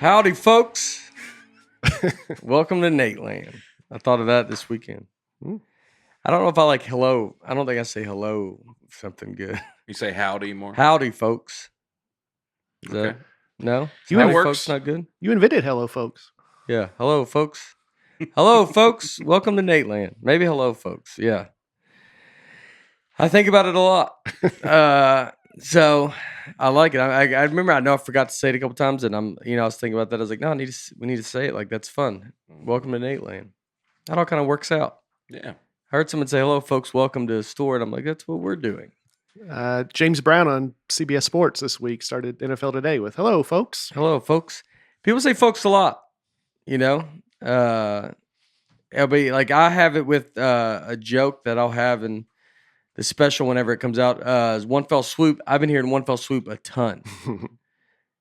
Howdy, folks. Welcome to Nateland. I thought of that this weekend. I don't know if I like hello. I don't think I say hello something good. You say howdy more? Howdy, folks. Is Okay. that, no? That Howdy, works. folks, not good? You invented hello, folks. Yeah. Hello, folks. Hello, folks. Welcome to Nateland. Maybe hello, folks. Yeah. I think about it a lot. So I like it. I remember. I know I forgot to say it a couple times, and I was thinking about that. I was like, no, we need to say it. Like, that's fun. Welcome to Nateland. That all kind of works out. Yeah. I heard someone say, hello, folks, welcome to the store. And I'm like, that's what we're doing. James Brown on CBS Sports this week started NFL Today with hello, folks. Hello, folks. People say folks a lot, It'll be like, I have it with a joke that I'll have in the special whenever it comes out. Is One Fell Swoop. I've been hearing One Fell Swoop a ton.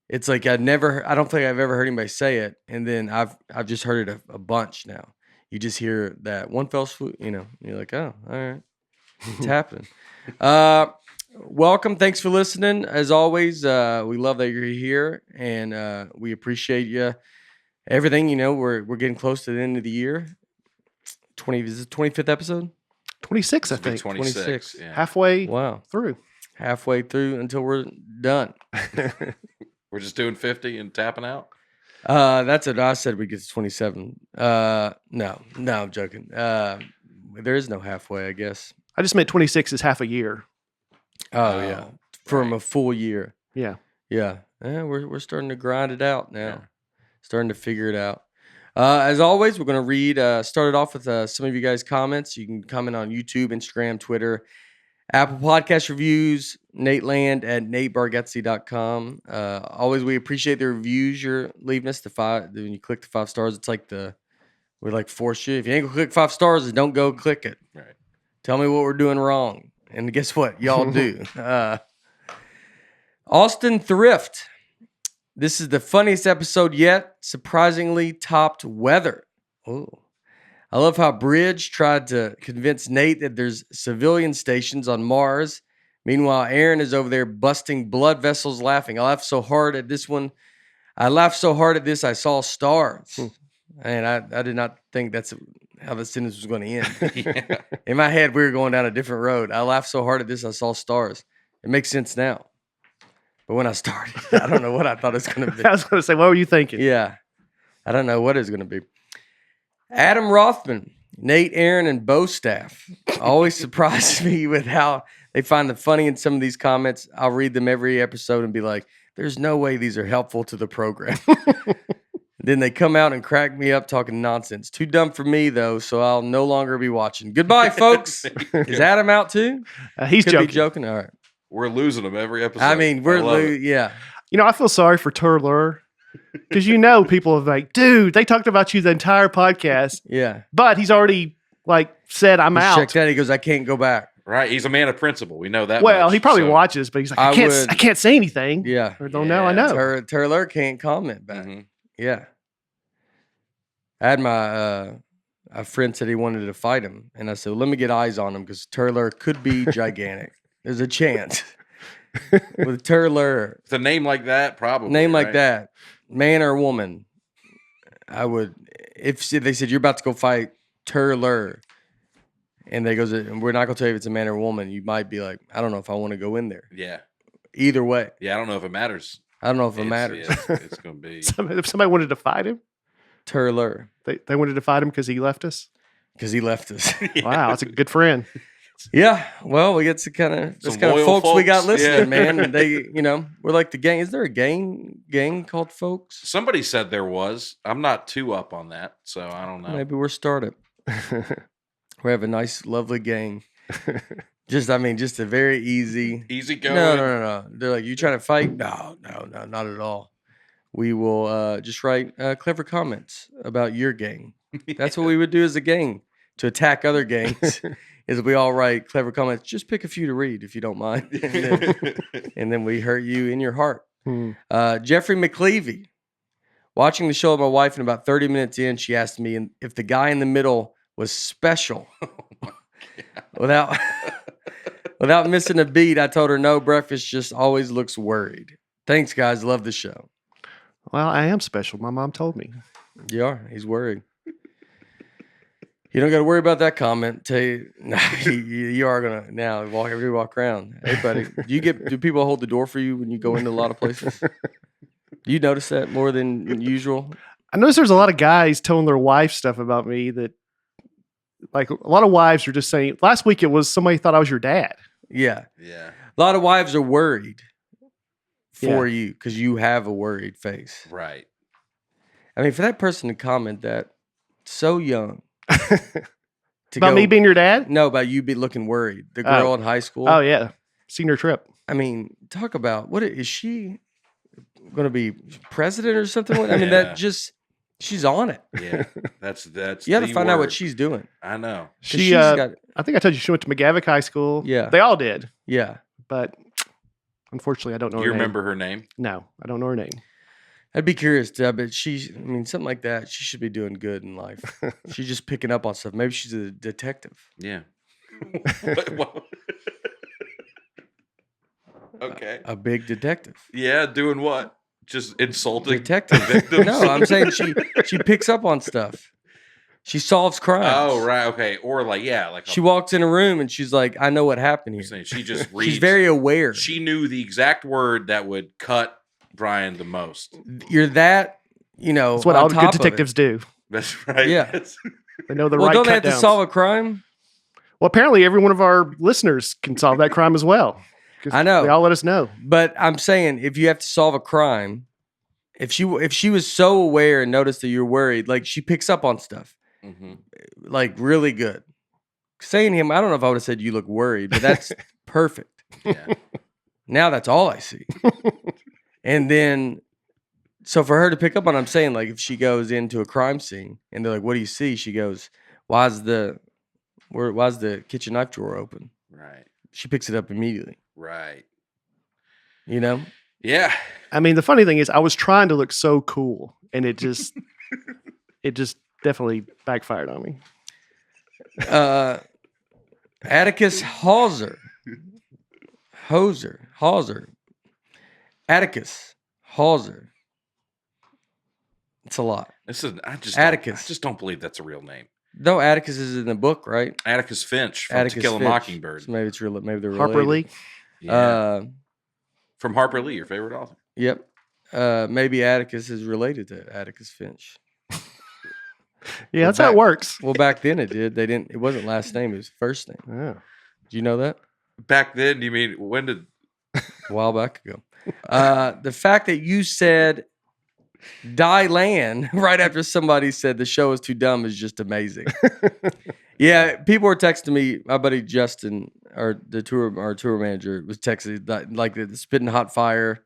It's like I don't think I've ever heard anybody say it. And then I've just heard it a bunch now. You just hear that one fell swoop, you're like, oh, all right. It's happening. Welcome. Thanks for listening. As always, we love that you're here, and we appreciate you. Everything, we're getting close to the end of the year. Is it 25th episode? 26, I think. 26. Yeah. Halfway through. Halfway through until we're done. We're just doing 50 and tapping out? That's it. I said we get to 27. No, I'm joking. There is no halfway, I guess. I just meant 26 is half a year. Oh, yeah. From a full year. Yeah. Yeah. We're starting to grind it out now. Yeah. Starting to figure it out. As always, we're going to start it off with some of you guys' comments. You can comment on YouTube, Instagram, Twitter, Apple Podcast reviews, Nateland at natebargatze.com. Always, we appreciate the reviews you're leaving us. When you click the 5 stars, it's like we force you. If you ain't gonna click 5 stars, then don't go click it. Right. Tell me what we're doing wrong. And guess what? Y'all do. Austin Thrift. This is the funniest episode yet. Surprisingly topped weather. Oh. I love how Bridge tried to convince Nate that there's civilian stations on Mars. Meanwhile, Aaron is over there busting blood vessels laughing. I laughed so hard at this one. I saw stars. And I did not think that's how the sentence was going to end. Yeah. In my head, we were going down a different road. I laughed so hard at this, I saw stars. It makes sense now. But when I started, I don't know what I thought it was going to be. I was going to say, what were you thinking? Yeah. I don't know what it's going to be. Adam Rothman, Nate, Aaron, and Bo staff always surprises me with how they find the funny in some of these comments. I'll read them every episode and be like, there's no way these are helpful to the program. Then they come out and crack me up talking nonsense. Too dumb for me, though, so I'll no longer be watching. Goodbye, folks. Is Adam out, too? He's Could joking. be joking. All right. We're losing them every episode. I mean, yeah. I feel sorry for Turler. Because people are like, dude, they talked about you the entire podcast. Yeah. But he's already said I'm out. Checked out. He goes, I can't go back. Right. He's a man of principle. We know that. Well, much, he probably watches, but he's like, I can't say anything. Yeah. Or don't know. I know. Turler can't comment back. Mm-hmm. Yeah. I had a friend said he wanted to fight him. And I said, let me get eyes on him because Turler could be gigantic. There's a chance. With Turler. With a name like that, probably. Like that. Man or woman, I would, if they said you're about to go fight Turler, and they goes, and we're not gonna tell you if it's a man or a woman, you might be like, I don't know if I want to go in there. Yeah. Either way. Yeah, I don't know if it matters. I don't know if it matters. Yeah, it's gonna be. If somebody wanted to fight him, Turler. They wanted to fight him because he left us. Because he left us. Yeah. Wow, that's a good friend. Yeah, well, we get to that's kind of folks we got listening, man. And they, we're like the gang. Is there a gang called Folks? Somebody said there was. I'm not too up on that, so I don't know. Maybe we're started. We have a nice, lovely gang. Just a very easy going. No. They're like, you trying to fight? No, not at all. We will just write clever comments about your gang. That's what we would do as a gang to attack other gangs. Is we all write clever comments. Just pick a few to read if you don't mind. And then we hurt you in your heart. Jeffrey McLeavy. Watching the show with my wife, and about 30 minutes in, she asked me if the guy in the middle was special. Without missing a beat, I told her no, breakfast just always looks worried. Thanks, guys. Love the show. Well, I am special. My mom told me. You are. He's worried. You don't got to worry about that comment. Tell you, no, you are gonna now walk around. Hey, buddy, do people hold the door for you when you go into a lot of places? Do you notice that more than usual? I notice there's a lot of guys telling their wife stuff about me that, like, a lot of wives are just saying. Last week it was somebody thought I was your dad. Yeah. Yeah. A lot of wives are worried for you because you have a worried face. Right. I mean, for that person to comment that so young. About me being your dad? No, about you be looking worried. The girl in high school. Oh, yeah. Senior trip. I mean, talk about what is she going to be president or something? I mean, that just she's on it. Yeah, that's. You got to find out what she's doing. I know. She's got. I think I told you she went to McGavick High School. Yeah, they all did. Yeah, but unfortunately, I don't know. Do you remember her name? No, I don't know her name. I'd be curious, but I mean, something like that. She should be doing good in life. She's just picking up on stuff. Maybe she's a detective. Yeah. What? Okay. A big detective. Yeah, doing what? Just insulting detective victims? No, I'm saying she picks up on stuff. She solves crimes. Oh, right. Okay. Or like she walks in a room and she's like, I know what happened here. She just reads. She's very aware. She knew the exact word that would cut Brian the most. You're that, that's what all good detectives do. That's right. Yeah. They know the right don't they have to solve a crime? Well, apparently every one of our listeners can solve that crime as well. I know. They all let us know. But I'm saying if you have to solve a crime, if she was so aware and noticed that you're worried, like she picks up on stuff. Mm-hmm. Like really good. Saying him, I don't know if I would have said you look worried, but that's perfect. Yeah. Now that's all I see. And then, so for her to pick up on, I'm saying, like, if she goes into a crime scene and they're like, "What do you see?" She goes, why's the kitchen knife drawer open?" Right. She picks it up immediately. Right. Yeah. I mean, the funny thing is, I was trying to look so cool, and it just definitely backfired on me. Atticus Hauser. Atticus Hauser. It's a lot. I just don't believe that's a real name. No, Atticus is in the book, right? Atticus Finch from To Kill a Mockingbird. So maybe it's real. Maybe they're Harper related. Lee. Yeah. From Harper Lee, your favorite author. Yep. Maybe Atticus is related to Atticus Finch. Yeah, that's how it works. Well, back then it did. It wasn't last name. It was first name. Yeah. Do you know that? Back then, you mean when did? A while back ago. The fact that you said Nateland right after somebody said the show is too dumb is just amazing. Yeah, people were texting me. My buddy Justin, our tour manager, was texting like the Spitting Hot Fire,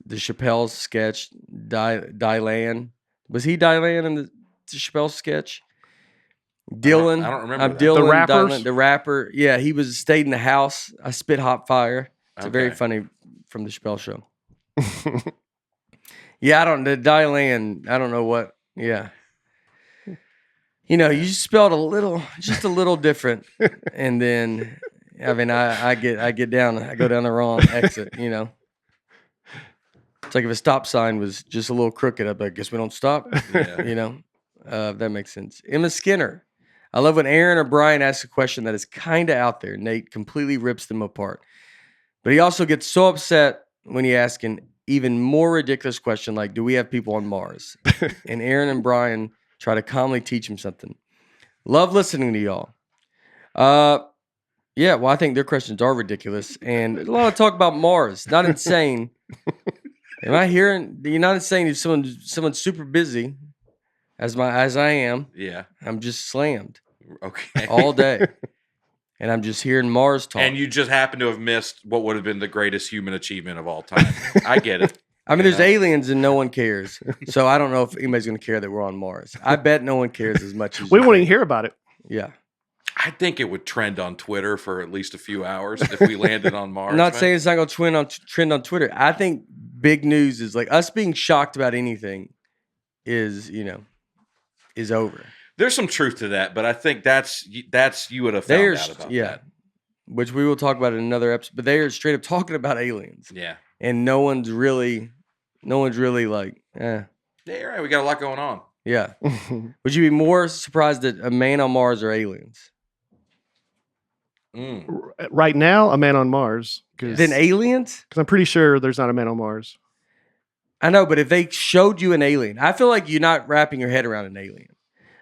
the Chappelle sketch, Nateland. Was he Nateland in the Chappelle sketch? Dylan, I don't remember. I'm that. Dylan, The rappers? Dylan, the rapper. Yeah, he stayed in the house. I spit hot fire. It's very funny from the Chappelle show. Yeah, the Nateland. I don't know what. Yeah, you spelled just a little different, and then I mean, I go down the wrong exit. It's like if a stop sign was just a little crooked, I'd be like, guess we don't stop. Yeah. If that makes sense. Emma Skinner. I love when Aaron or Brian asks a question that is kind of out there. Nate completely rips them apart. But he also gets so upset when he asks an even more ridiculous question like, do we have people on Mars? And Aaron and Brian try to calmly teach him something. Love listening to y'all. Yeah, well, I think their questions are ridiculous. And a lot of talk about Mars. Not insane. Am I hearing? You're not insane if someone's super busy, as I am. Yeah. I'm just slammed. Okay. All day. And I'm just hearing Mars talk. And you just happen to have missed what would have been the greatest human achievement of all time. I get it. I mean, there's aliens and no one cares. So I don't know if anybody's going to care that we're on Mars. I bet no one cares as much as we won't even hear about it. Yeah. I think it would trend on Twitter for at least a few hours if we landed on Mars. I'm not saying it's not going to trend on Twitter. I think big news is like us being shocked about anything is over. There's some truth to that, but I think that's you would have found out about that. Which we will talk about in another episode. But they are straight up talking about aliens. Yeah. And no one's really No one's really like, Yeah, you're right. We got a lot going on. yeah. Would you be more surprised that a man on Mars or aliens? Right now, a man on Mars. Than aliens? Because I'm pretty sure there's not a man on Mars. I know, but if they showed you an alien, I feel like you're not wrapping your head around an alien.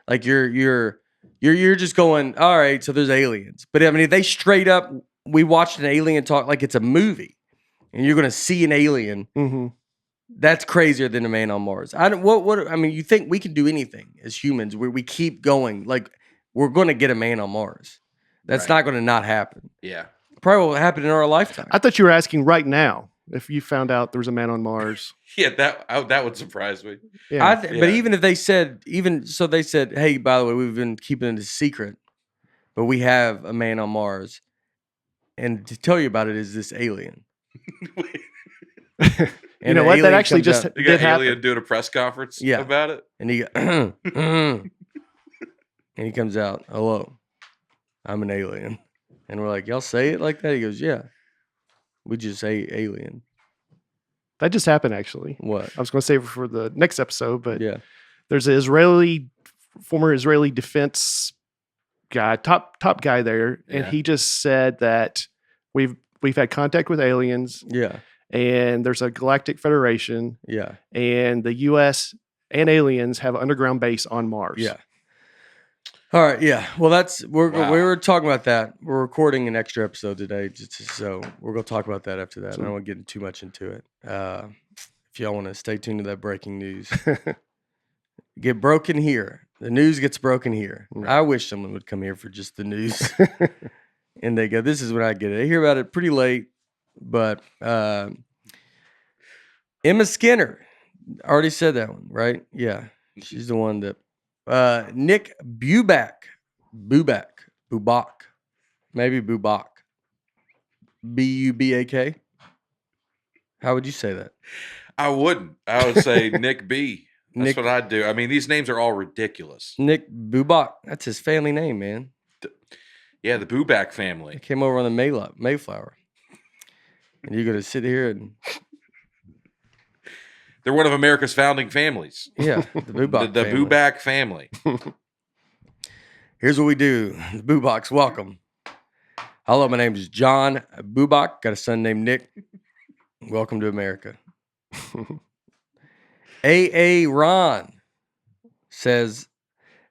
Like you're just going, all right, so there's aliens. But I mean, if they straight up, we watched an alien talk like it's a movie, and you're gonna see an alien, that's crazier than a man on Mars. I mean, you think we can do anything as humans? We keep going, like we're gonna get a man on Mars. That's not gonna not happen. Yeah, probably will happen in our lifetime. I thought you were asking right now if you found out there was a man on Mars. Yeah, that would surprise me. Yeah. But even if they said, they said, hey, by the way, we've been keeping it a secret, but we have a man on Mars, and to tell you about it is this alien. You know what? That actually just you got did alien happen. doing a press conference about it, and he and he comes out, hello, I'm an alien, and we're like, y'all say it like that? He goes, yeah, we just say alien. That just happened, actually. What? I was going to save it for the next episode, but yeah, there's an former Israeli defense guy, top guy there, and he just said that we've had contact with aliens. Yeah. And there's a galactic federation. Yeah. And the U.S. and aliens have an underground base on Mars. Yeah. All right. Yeah. Well, we were talking about that. We're recording an extra episode today, so we're going to talk about that after that. I don't want to get too much into it. If y'all want to stay tuned to that breaking news, get broken here. The news gets broken here. Right. I wish someone would come here for just the news, and they go, "This is when I get it." I hear about it pretty late, but Emma Skinner already said that one, right? Yeah, she's the one that. Nick Bubak, maybe Bubak, Bubak. How would you say that? I wouldn't. I would say Nick B. That's what I'd do. I mean, these names are all ridiculous. Nick Bubak, that's his family name, man. Yeah, the Bubak family. He came over on the Mayflower. And you're going to sit here and... They're one of America's founding families. Yeah, the Bubak the family. Bubak family. Here's what we do. The Bubaks, welcome. Hello, my name is John Bubak. Got a son named Nick. Welcome to America. A.A. Ron says,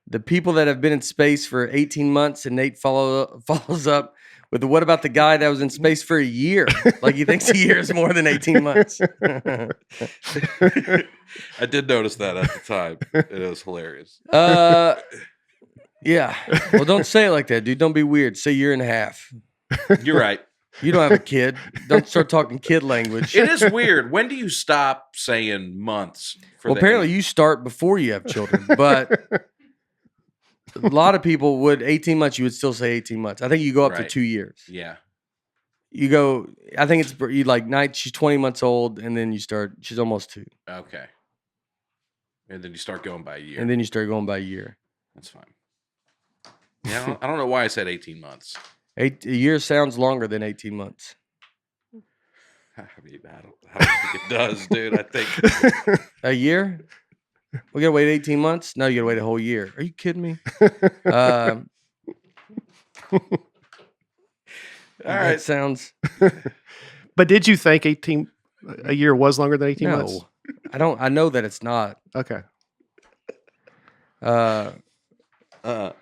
the people that have been in space for 18 months, and Nate follows up with, what about the guy that was in space for a year? Like he thinks a year is more than 18 months. I did notice that at the time. It was hilarious. Yeah. Well, don't say it like that, dude. Don't be weird. Say year and a half. You're right. You don't have a kid. Don't start talking kid language. It is weird. When do you stop saying months? Well, apparently you start before you have children, but a lot of people would 18 months. You would still say 18 months. I think you go up to 2 years. Yeah. You go. I think it's you like night. She's 20 months old, and then you start. She's almost 2. Okay. And then you start going by a year. And then you start going by a year. That's fine. Yeah, I don't know why I said 18 months. A year sounds longer than 18 months. I mean, I don't think it does, dude. I think a year. We gotta wait 18 months. No, you gotta wait a whole year. Are you kidding me? All right. Sounds. But did you think a year was longer than 18 months? No, I don't. I know that it's not. Okay. Maybe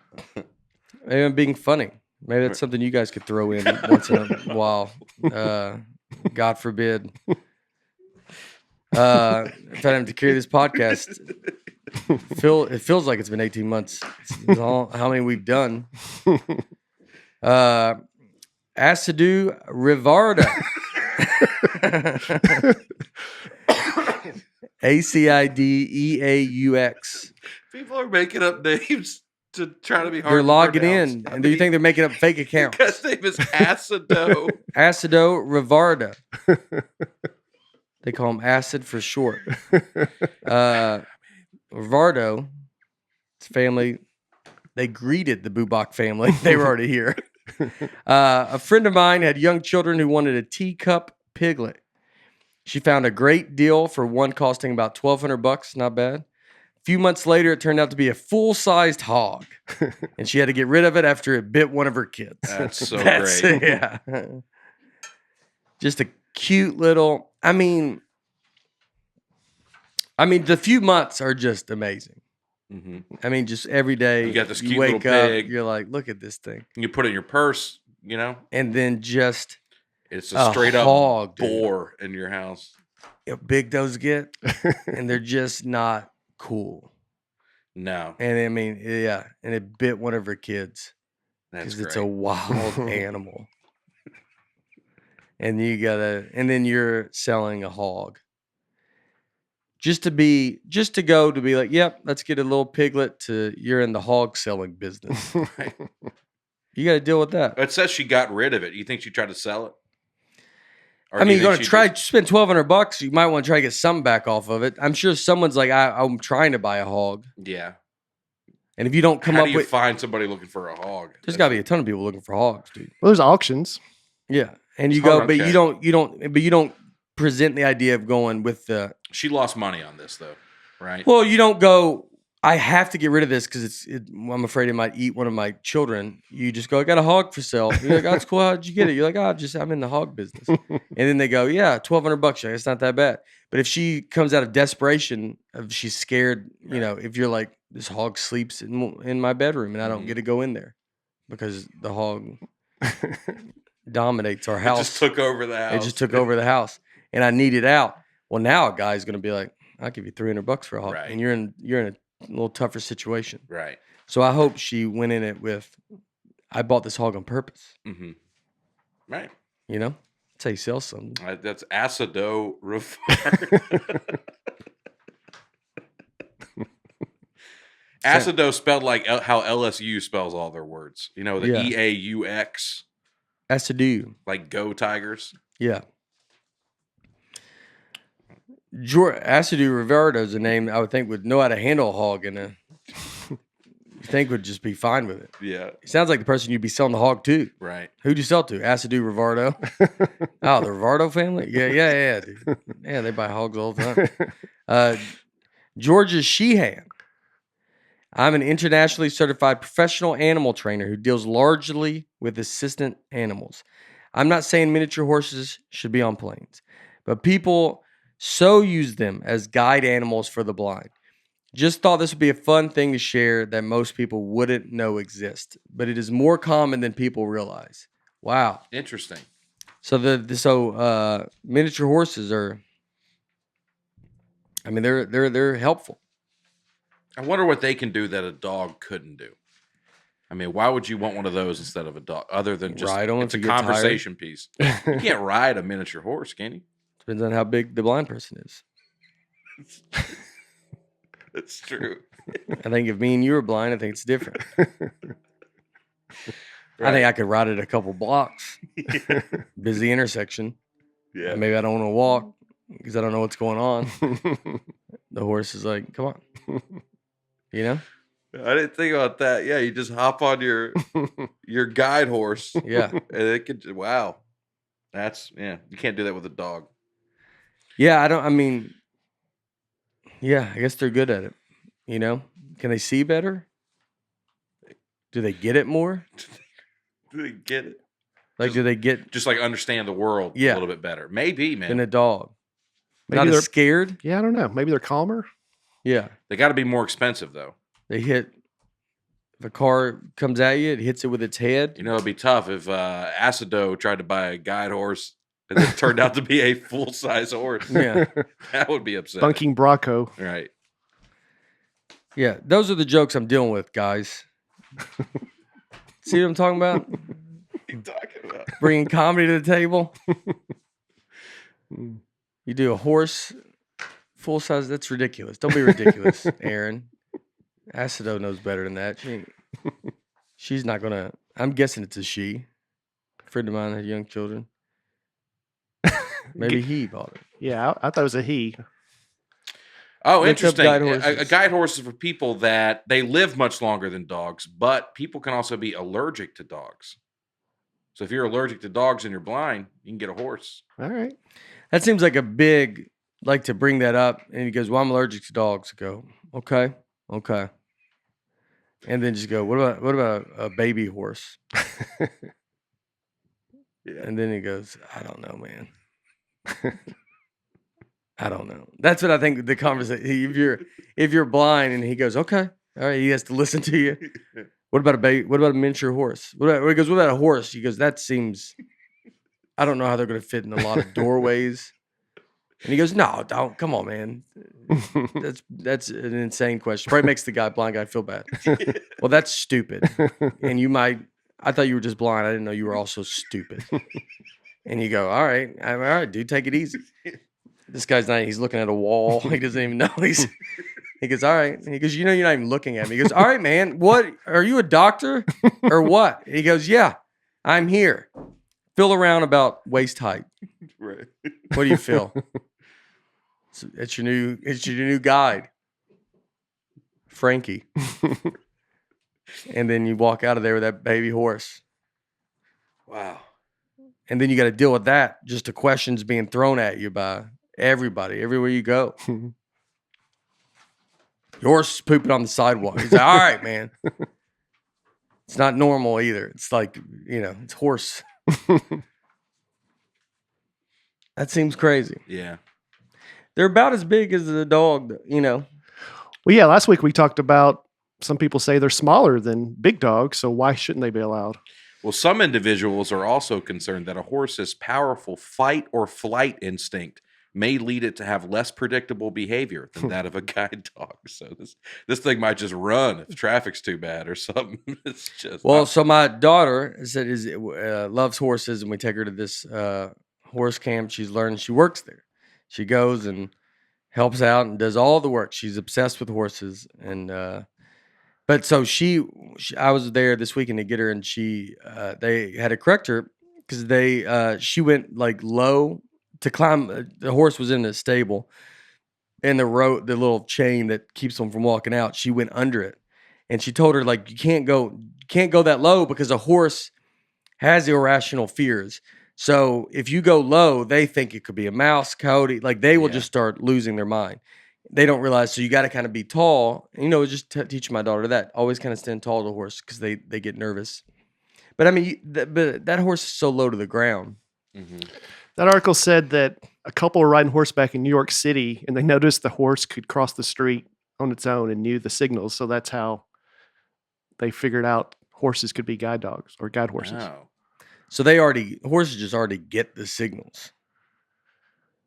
I'm being funny. Maybe that's something you guys could throw in once in a while. God forbid. If I have to carry this podcast, it feels like it's been 18 months. It's all, how many we've done. Acidue Rivarda. ACIDEAUX. People are making up names to try to be hard. They're to logging pronounce. in. And do you think they're making up fake accounts? His name is Acido. Acido Rivarda. They call him Acid for short. Rivardo, his family, they greeted the Bubak family. They were already here. A friend of mine had young children who wanted a teacup piglet. She found a great deal for one costing about $1,200. Not bad. A few months later, it turned out to be a full-sized hog, and she had to get rid of it after it bit one of her kids. That's so great. Yeah. Just a cute little. I mean, the few months are just amazing. Mm-hmm. I mean, just every day You got this cute wake little up, pig. you're like, look at this thing. You put it in your purse, and then just it's a straight up hog, boar in your house. How big those get, and they're just not cool. No. And I mean, yeah, and it bit one of her kids That's because great. it's a wild animal. And then you're selling a hog. Just to be like, yep, let's get a little piglet you're in the hog selling business. Right. You got to deal with that. It says she got rid of it. You think she tried to sell it? Or I mean, you're think going to she spend $1,200. You might want to try to get something back off of it. I'm sure someone's like, I'm trying to buy a hog. Yeah. And if you don't come How up do you with, find somebody looking for a hog? there's got to be a ton of people looking for hogs, dude. Well, there's auctions. Yeah, and you It's go, hard, but okay. you don't present the idea of going with the. She lost money on this though, right? Well, you don't go. I have to get rid of this because I'm afraid it might eat one of my children. You just go, I got a hog for sale. You're like, oh, that's cool. How'd you get it? You're like, I'm in the hog business. And then they go, yeah, $1,200. It's not that bad. But if she comes out of desperation, if she's scared, if you're like, this hog sleeps in my bedroom and I don't get to go in there because the hog dominates our house. It just took over the house. It just took over the house, and I need it out. Well, now a guy's going to be like, I'll give you $300 for a hog, Right. and you're in a little tougher situation. Right. So I hope she went in it with, I bought this hog on purpose. Mm-hmm. Right. That's how you sell something. That's Acido Rivard. Acido spelled like how LSU spells all their words. The EAUX. Acido. Like Go Tigers. Yeah. Acido Rivardo is a name I would think would know how to handle a hog and you think would just be fine with it. Yeah. He sounds like the person you'd be selling the hog to. Right. Who'd you sell to? Acido Rivardo. Oh, the Rivardo family? Yeah, dude. Yeah, they buy hogs all the time. Georgia Sheehan. I'm an internationally certified professional animal trainer who deals largely with assistant animals. I'm not saying miniature horses should be on planes, but people so use them as guide animals for the blind. Just thought this would be a fun thing to share that most people wouldn't know exist, but it is more common than people realize. Wow. Interesting. So miniature horses are, I mean, they're helpful. I wonder what they can do that a dog couldn't do. I mean, why would you want one of those instead of a dog? Other than just Ride 'em it's if a you get conversation piece. You can't ride a miniature horse, can you? Depends on how big the blind person is. That's true. I think if me and you were blind, I think it's different. I think I could ride it a couple blocks. Busy intersection. Yeah. Maybe I don't want to walk because I don't know what's going on. The horse is like, come on. I didn't think about that. Yeah, you just hop on your guide horse. Yeah. And it could, wow. You can't do that with a dog. Yeah, I guess they're good at it. Can they see better? Do they get it more? Do they get it? Like, do they get Just like understand the world a little bit better? Maybe, man. than a dog? Maybe Not they're as scared? Yeah, I don't know. Maybe they're calmer. Yeah. They got to be more expensive, though. If a car comes at you, it hits it with its head. It'd be tough if Acido tried to buy a guide horse and it turned out to be a full-size horse. Yeah. That would be upsetting. Bunking Bronco. Right. Yeah, those are the jokes I'm dealing with, guys. See what I'm talking about? What are you talking about? Bringing comedy to the table. You do a horse full size. That's ridiculous. Don't be ridiculous, Aaron. Acido knows better than that. She's not going to. I'm guessing it's a she. A friend of mine had young children. Maybe he bought it. Yeah, I thought it was a he. Oh, Look up interesting. guide A horses. guide horse is for people that they live much longer than dogs, but people can also be allergic to dogs. So if you're allergic to dogs and you're blind, you can get a horse. All right. That seems like a big, like to bring that up. And he goes, well, I'm allergic to dogs. I go, okay. And then just go, what about a baby horse? Yeah. And then he goes, I don't know, man. I don't know. That's what I think the conversation. If you're blind, and he goes, okay, all right, he has to listen to you. What about a baby? What about a miniature horse? He goes, what about a horse? He goes, that seems. I don't know how they're going to fit in a lot of doorways. And he goes, no, don't. Come on, man. That's an insane question. Probably makes the blind guy feel bad. Well, that's stupid. And I thought you were just blind. I didn't know you were also stupid. And you go, all right, dude, take it easy. This guy's not, he's looking at a wall. He doesn't even know. He goes, all right. And he goes, you know, you're not even looking at me. He goes, all right, man, what? Are you a doctor or what? And he goes, yeah, I'm here. Feel around about waist height. Right. What do you feel? It's your new guide, Frankie. And then you walk out of there with that baby horse. Wow. And then you got to deal with that. Just the questions being thrown at you by everybody, everywhere you go. Your horse is pooping on the sidewalk. He's like, all right, man. It's not normal either. It's like, it's horse. That seems crazy. Yeah. They're about as big as a dog, Well, yeah, last week we talked about some people say they're smaller than big dogs, so why shouldn't they be allowed? Well, some individuals are also concerned that a horse's powerful fight or flight instinct may lead it to have less predictable behavior than that of a guide dog. So this thing might just run if traffic's too bad or something. It's just so my daughter said loves horses, and we take her to this horse camp. She works there. She goes and helps out and does all the work. She's obsessed with horses, and but so I was there this weekend to get her, and they had to correct her because she went like low to climb. The horse was in the stable, and the little chain that keeps them from walking out. She went under it, and she told her like you can't go that low because a horse has irrational fears. So if you go low, they think it could be a mouse, coyote. Like they will just start losing their mind. They don't realize. So you got to kind of be tall. Just teaching my daughter that. Always kind of stand tall to a horse because they get nervous. But I mean, but that horse is so low to the ground. Mm-hmm. That article said that a couple were riding horseback in New York City, and they noticed the horse could cross the street on its own and knew the signals. So that's how they figured out horses could be guide dogs or guide horses. Wow. So horses just already get the signals.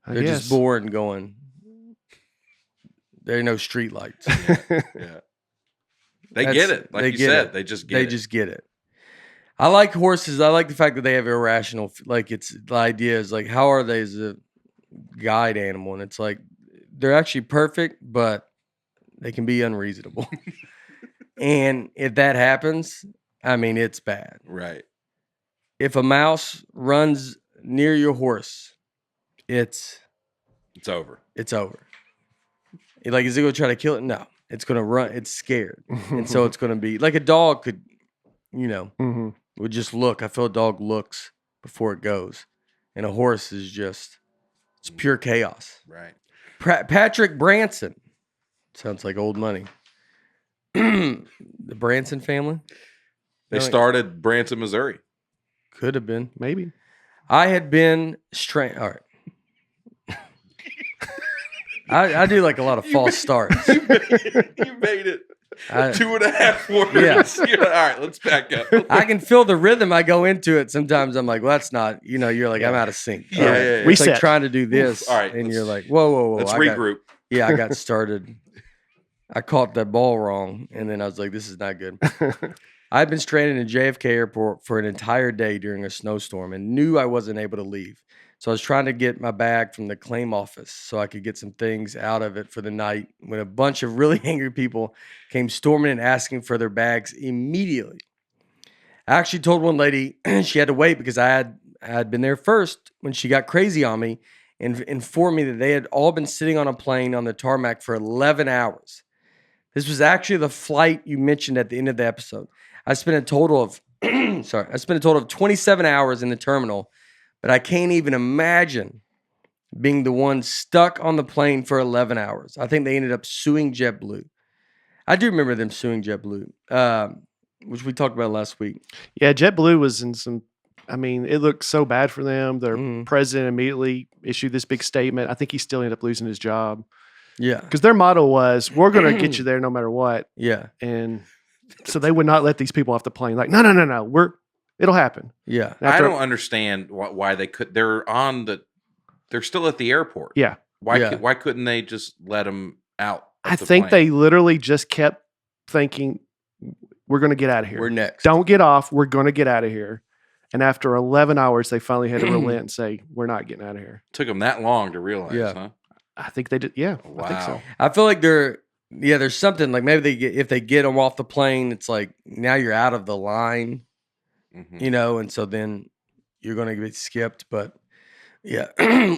They're just born going. There are no street lights. Yeah. They get it. Like you said, they just get it. I like horses. I like the fact that they have irrational, like the idea is like, how are they as a guide animal? And it's like, they're actually perfect, but they can be unreasonable. And if that happens, I mean, it's bad. Right. If a mouse runs near your horse, it's over. It's over. Like, is it going to try to kill it? No. It's going to run. It's scared. And so it's going to be like a dog could, would just look. I feel a dog looks before it goes. And a horse is just, it's pure chaos. Right. Patrick Branson. Sounds like old money. The Branson family. They started Branson, Missouri. Could have been. Maybe. I had been strained. All right. I do like a lot of false starts. You made it. 2.5 words. Yeah. All right, let's back up. I can feel the rhythm. I go into it. Sometimes I'm like, well, that's not, you're like, I'm out of sync. Yeah, right. yeah. It's like trying to do this. All right. And you're like, whoa. Let's regroup. I got started. I caught that ball wrong. And then I was like, this is not good. I've been stranded in JFK Airport for an entire day during a snowstorm and knew I wasn't able to leave. So I was trying to get my bag from the claim office so I could get some things out of it for the night when a bunch of really angry people came storming and asking for their bags immediately. I actually told one lady she had to wait because I had been there first when she got crazy on me and informed me that they had all been sitting on a plane on the tarmac for 11 hours. This was actually the flight you mentioned at the end of the episode. I spent a total of 27 hours in the terminal, but I can't even imagine being the one stuck on the plane for 11 hours. I think they ended up suing JetBlue. I do remember them suing JetBlue, which we talked about last week. Yeah, JetBlue was in some. I mean, it looked so bad for them. Their Mhm. president immediately issued this big statement. I think he still ended up losing his job Yeah. because their motto was, "We're going to get you there no matter what." Yeah. And so they would not let these people off the plane. Like, no, it'll happen. Yeah. I don't understand why they could. They're still at the airport. Yeah. Why couldn't they just let them out? I think they literally just kept thinking, we're going to get out of here. We're next. Don't get off. We're going to get out of here. And after 11 hours, they finally had to relent and say, we're not getting out of here. Took them that long to realize, Yeah. huh? I think they did. Yeah, Wow. I think so. I feel like there's something like maybe if they get them off the plane, it's like now you're out of the line, Mhm. and so then you're going to get skipped. But yeah,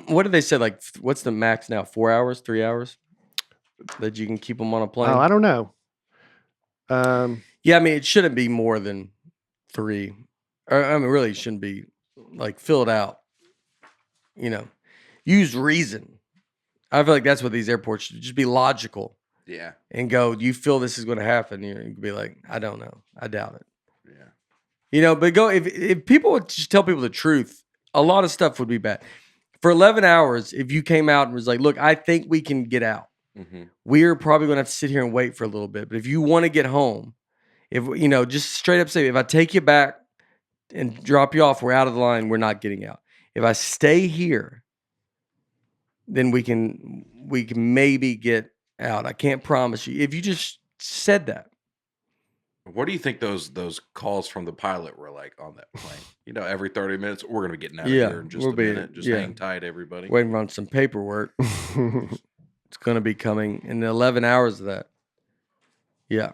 what did they say? Like, what's the max now? 4 hours, 3 hours that you can keep them on a plane? Oh, I don't know. Yeah, I mean, it shouldn't be more than 3. Or, I mean, really, it shouldn't be like filled out. Use reason. I feel like that's what these airports should just be logical Yeah. and go, you feel this is going to happen. You can be like, I don't know. I doubt it. Yeah. But go, if people would just tell people the truth, a lot of stuff would be bad. For 11 hours, if you came out and was like, look, I think we can get out. Mm-hmm. We're probably going to have to sit here and wait for a little bit. But if you want to get home, just straight up say, if I take you back and drop you off, we're out of the line. We're not getting out. If I stay here, then we can maybe get out. I can't promise you. If you just said that. What do you think those calls from the pilot were like on that plane? Every 30 minutes, we're going to be getting out of here in just a minute. Just hang tight, everybody. Waiting on some paperwork. It's going to be coming in 11 hours of that. Yeah.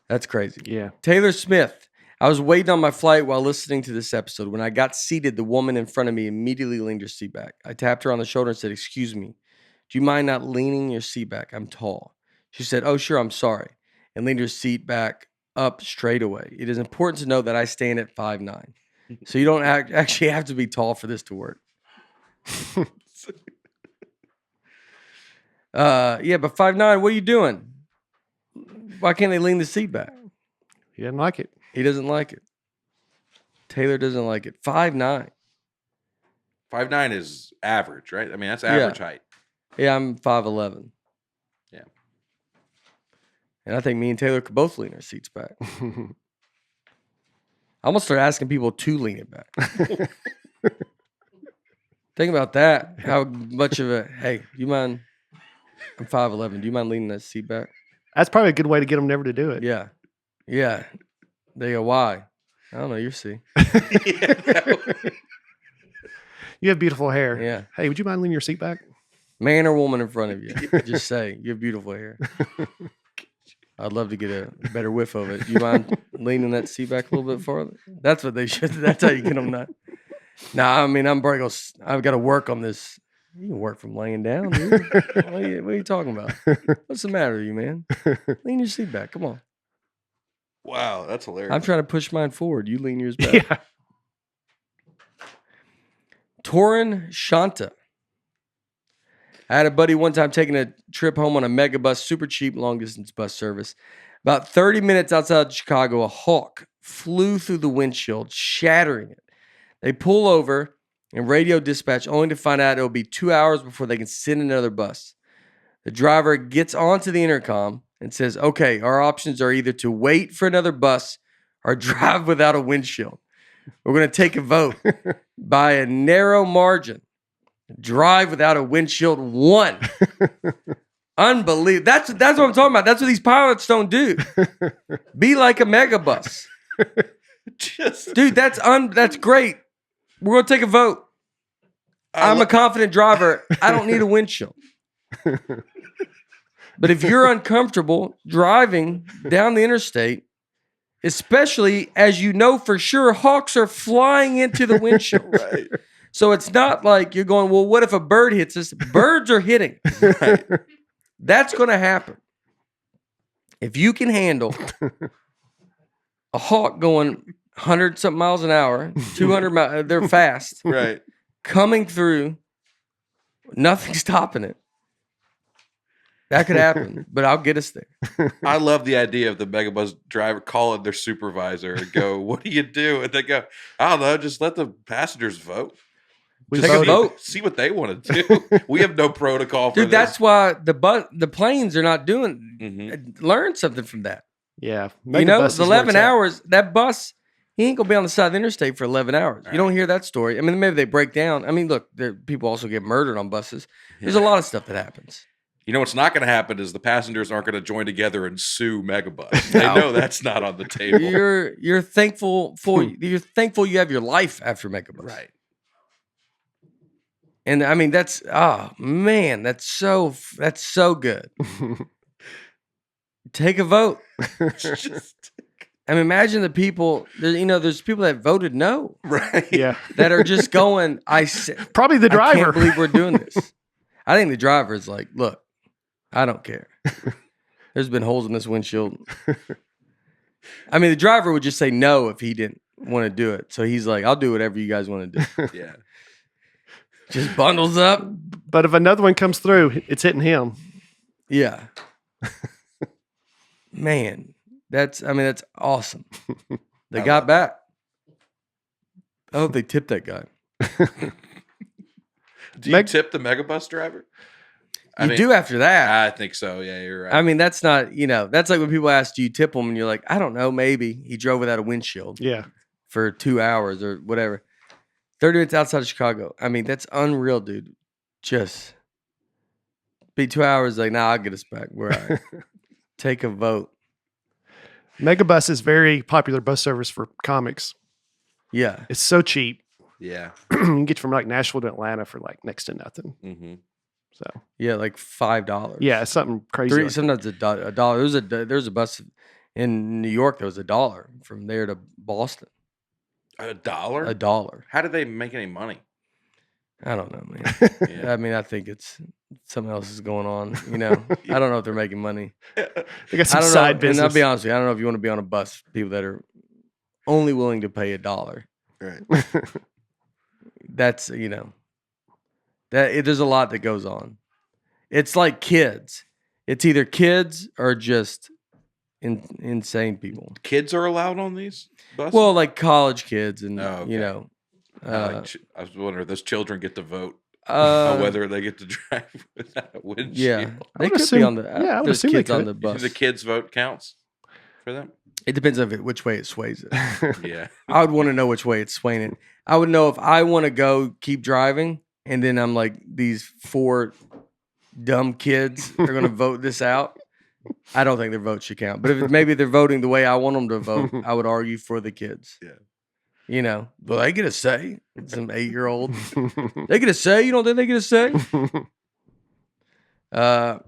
That's crazy. Yeah. Taylor Smith. I was waiting on my flight while listening to this episode. When I got seated, the woman in front of me immediately leaned her seat back. I tapped her on the shoulder and said, "Excuse me, do you mind not leaning your seat back? I'm tall." She said, "Oh, sure, I'm sorry," and leaned her seat back up straight away. It is important to note that I stand at 5'9", so you don't actually have to be tall for this to work. Yeah, but 5'9", what are you doing? Why can't they lean the seat back? He didn't like it. He doesn't like it. Taylor doesn't like it. 5'9". 5'9" is average, right? I mean, that's average height. Yeah, I'm 5'11". Yeah. And I think me and Taylor could both lean our seats back. I'm going to start asking people to lean it back. Think about that. How much of a, hey, do you mind? I'm 5'11". Do you mind leaning that seat back? That's probably a good way to get them never to do it. Yeah. Yeah. They go, why? I don't know. You see. You have beautiful hair. Yeah. Hey, would you mind leaning your seat back? Man or woman in front of you. Just say, you have beautiful hair. I'd love to get a better whiff of it. You mind leaning that seat back a little bit farther? That's what they should. That's how you get them not. Nah, I mean, I've got to work on this. You can work from laying down, dude. What are you talking about? What's the matter with you, man? Lean your seat back. Come on. Wow, that's hilarious. I'm trying to push mine forward. You lean yours back. Yeah. Torin Shanta. I had a buddy one time taking a trip home on a mega bus, super cheap long distance bus service. About 30 minutes outside of Chicago, a hawk flew through the windshield, shattering it. They pull over and radio dispatch only to find out it'll be 2 hours before they can send another bus. The driver gets onto the intercom and says, "Okay, our options are either to wait for another bus or drive without a windshield. We're going to take a vote by a narrow margin. Drive without a windshield won." Unbelievable. That's what I'm talking about. That's what these pilots don't do. Be like a megabus. Dude, that's great. We're going to take a vote. I'm a confident driver. I don't need a windshield. But if you're uncomfortable driving down the interstate, especially as you know for sure hawks are flying into the windshield. Right. So it's not like you're going, well, what if a bird hits us? Birds are hitting. Right? That's going to happen. If you can handle a hawk going 100-something miles an hour, 200 miles, they're fast. Right. Coming through Nothing's stopping it. That could happen, but I'll get us there. I love the idea of the Megabus driver calling their supervisor and go, "What do you do?" And they go, "I don't know. Just let the passengers vote. We Take a voted. vote. See what they want to do. We have no protocol for Dude, this." that's why the planes are not doing. Mhm. Learn something from that. Yeah. You know, Megabus is the where 11 it's at. hours, that bus, he ain't going to be on the side of the interstate for 11 hours. Right. You don't hear that story. I mean, maybe they break down. I mean, look, people also get murdered on buses. There's a Yeah. lot of stuff that happens. You know what's not going to happen is the passengers aren't going to join together and sue Megabus. They No. know that's not on the table. You're thankful you have your life after Megabus. Right. And I mean, that's man, that's so good. Take a vote. Just- I mean, imagine the people. There's people that voted no right. Yeah. that are just going. Probably the I driver. can't believe we're doing this. I think the driver is like, look, I don't care. There's been holes in this windshield. I mean, the driver would just say no if he didn't want to do it. So he's like, I'll do whatever you guys want to do. Yeah. Just bundles up. But if another one comes through, it's hitting him. Yeah. Man, that's awesome. They got back. I hope they tipped that guy. Do you tip the Megabus driver? You do after that. I think so. Yeah, you're right. I mean, that's not, that's like when people ask, do you tip them? And you're like, I don't know, maybe. He drove without a windshield Yeah. for 2 hours or whatever. 30 minutes outside of Chicago. I mean, that's unreal, dude. Just be 2 hours like, nah, I'll get us back. We're all right. Take a vote. Megabus is very popular bus service for comics. Yeah. It's so cheap. yeah. You can get from like Nashville to Atlanta for like next to nothing. Mm-hmm. So Yeah, like $5. yeah, it's something crazy. Sometimes a dollar. There's a bus in New York that was $1 from there to Boston. $1? $1. How did they make any money? I don't know, man. Yeah. I mean, I think it's something else is going on. I don't know if they're making money. They got I some don't side know. business. And I'll be honest with you, I don't know if you want to be on a bus. People that are only willing to pay $1. Right. That's there's a lot that goes on. It's like kids. It's either kids or just insane people. Kids are allowed on these buses? Well, like college kids, and Oh, okay. I was wondering, those children get to vote on whether they get to drive without a windshield. Yeah, they would could assume- be on the. yeah, I would there's assume they kids on could. the You bus. think the kids' vote counts for them? It depends on which way it sways it. Yeah. I would want to know which way it's swaying it. I would know if I want to go keep driving, and then I'm like, these 4 dumb kids are going to vote this out. I don't think their vote should count. But if maybe they're voting the way I want them to vote, I would argue for the kids. Yeah. Well, they get a say. Some 8-year-old. They get a say. You don't think they get a say? All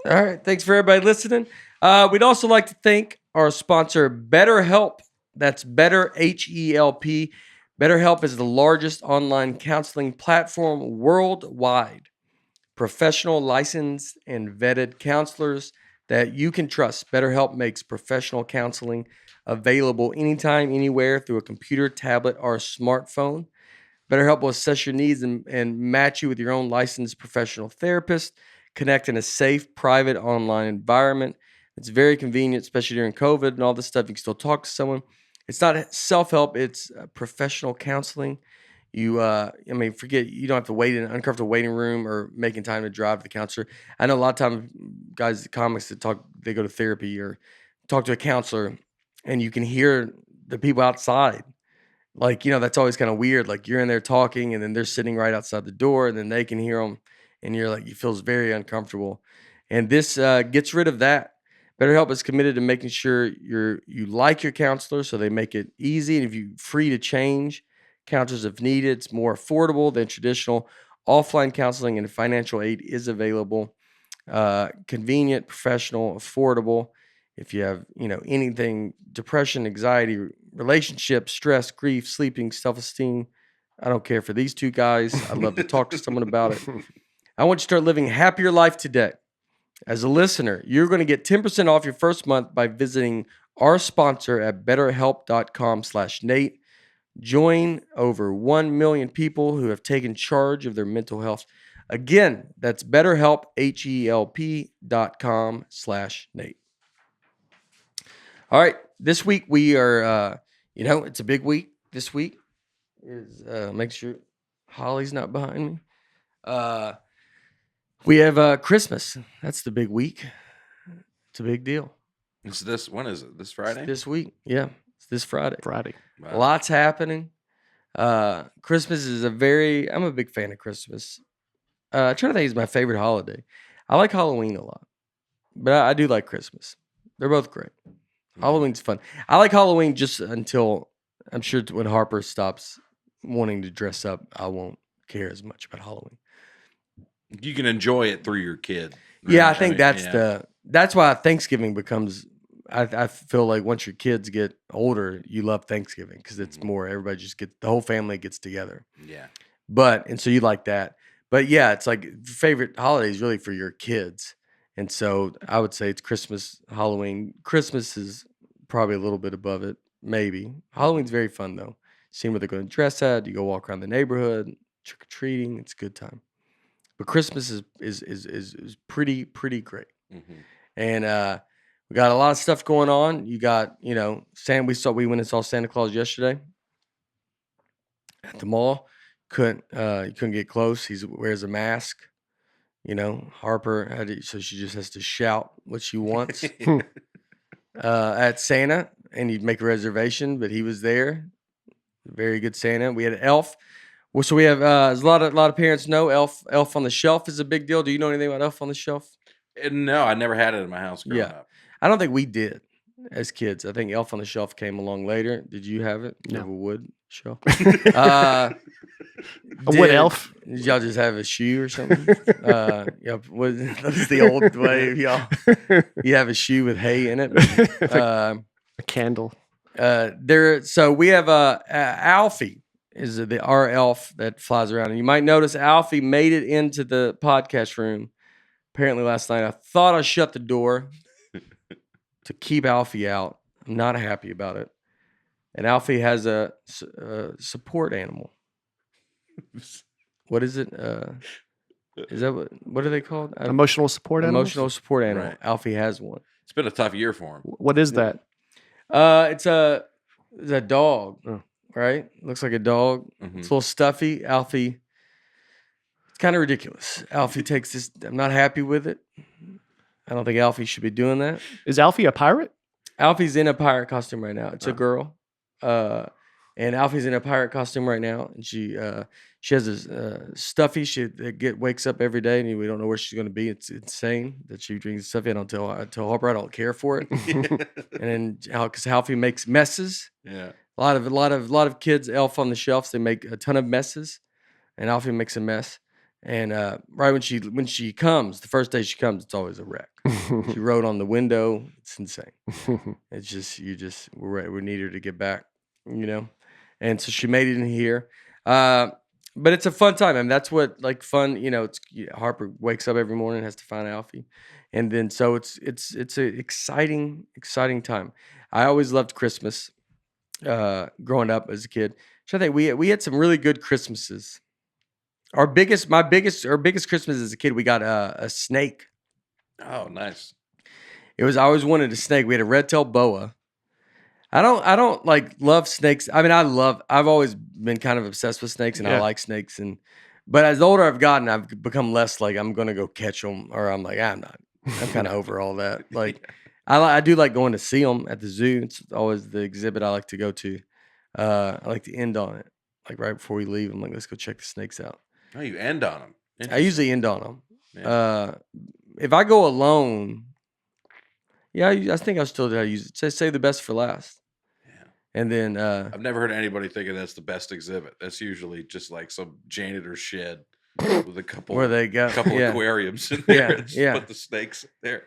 right. Thanks for everybody listening. We'd also like to thank our sponsor, BetterHelp. That's Better, H-E-L-P. BetterHelp is the largest online counseling platform worldwide. Professional, licensed, and vetted counselors that you can trust. BetterHelp makes professional counseling available anytime, anywhere through a computer, tablet, or smartphone. BetterHelp will assess your needs and match you with your own licensed professional therapist. Connect in a safe, private, online environment. It's very convenient, especially during COVID and all this stuff. You can still talk to someone. It's not self-help. It's professional counseling. You don't have to wait in an uncomfortable waiting room or making time to drive to the counselor. I know a lot of times guys, comics that they go to therapy or talk to a counselor, and you can hear the people outside. Like, that's always kind of weird. Like, you're in there talking, and then they're sitting right outside the door, and then they can hear them, and you're like, you feel very uncomfortable. And this gets rid of that. BetterHelp is committed to making sure you like your counselor, so they make it easy, and if you're free to change counselors if needed. It's more affordable than traditional offline counseling, and financial aid is available. Convenient, professional, affordable. If you have, anything, depression, anxiety, relationships, stress, grief, sleeping, self-esteem, I don't care for these 2 guys. I'd love to talk to someone about it. I want you to start living a happier life today. As a listener, you're going to get 10% off your first month by visiting our sponsor at betterhelp.com/Nate. Join over 1 million people who have taken charge of their mental health. Again, that's BetterHelp, HELP.com/Nate. All right. This week we are, it's a big week. This week is, make sure Holly's not behind me. We have Christmas. That's the big week. It's a big deal. When is it? This Friday? It's this week. Yeah. It's this Friday. Wow. Lots happening. Christmas is I'm a big fan of Christmas. I'm trying to think it's my favorite holiday. I like Halloween a lot, but I do like Christmas. They're both great. Halloween's fun. I like Halloween just until I'm sure when Harper stops wanting to dress up, I won't care as much about Halloween. You can enjoy it through your kid. Yeah, right? I think that's why Thanksgiving becomes. I feel like once your kids get older, you love Thanksgiving because it's more everybody the whole family gets together. Yeah. And so you like that. But yeah, it's like favorite holidays really for your kids. And so I would say it's Christmas, Halloween. Christmas is probably a little bit above it, maybe. Halloween's very fun though. Seeing what they're going to dress at, you go walk around the neighborhood, trick or treating. It's a good time. But Christmas is pretty great. Mm-hmm. And we got a lot of stuff going on. You got, we went and saw Santa Claus yesterday at the mall. You couldn't get close. He wears a mask. Harper so she just has to shout what she wants at Santa, and you'd make a reservation, but he was there. Very good Santa. We had an elf. Well, so we have a lot of parents know Elf on the Shelf is a big deal. Do you know anything about Elf on the Shelf? No, I never had it in my house growing up. I don't think we did as kids. I think Elf on the Shelf came along later. Did you have it? You No. have a wood shelf? A wood elf? Did y'all just have a shoe or something? That's the old way of y'all. You have a shoe with hay in it. A candle. So we have Alfie is our elf that flies around. And you might notice Alfie made it into the podcast room. Apparently last night I thought I shut the door to keep Alfie out. I'm not happy about it. And Alfie has a support animal. What is it? Is that what are they called? Emotional support animal. Emotional support animal. Right. Alfie has one. It's been a tough year for him. What is that? It's a dog, Oh. right? Looks like a dog. Mm-hmm. It's a little stuffy. Alfie. It's kind of ridiculous. Alfie takes this. I'm not happy with it. I don't think Alfie should be doing that. Is Alfie a pirate? Alfie's in a pirate costume right now. It's a girl. And Alfie's in a pirate costume right now. And she has this stuffy. She wakes up every day and we don't know where she's going to be. It's insane that she drinks stuffy. I tell Harper I don't care for it. And then because Alfie makes messes. Yeah. A lot of kids, Elf on the Shelves, they make a ton of messes. And Alfie makes a mess. And right when she comes, the first day she comes, it's always a wreck. She wrote on the window. It's insane. It's just we need her to get back, And so she made it in here. But it's a fun time. I mean, that's what fun. It's Harper wakes up every morning, has to find Alfie, and then so it's an exciting time. I always loved Christmas. Growing up as a kid, so I think we had some really good Christmases. Our biggest Christmas as a kid, we got a snake. Oh, nice. I always wanted a snake. We had a red-tailed boa. I don't love snakes. I mean, I've always been kind of obsessed with snakes, and I like snakes. But as the older I've gotten, I've become less I'm going to go catch them, or I'm I'm not. I'm kind of over all that. I do like going to see them at the zoo. It's always the exhibit I like to go to. I like to end on it, right before we leave. I'm let's go check the snakes out. Oh, you end on them. I usually end on them. Yeah. If I go alone, I think I'll still use it. Say the best for last. Yeah. And then I've never heard anybody thinking that's the best exhibit. That's usually just some janitor's shed with a couple where they go, aquariums in there. Yeah. Put the snakes there.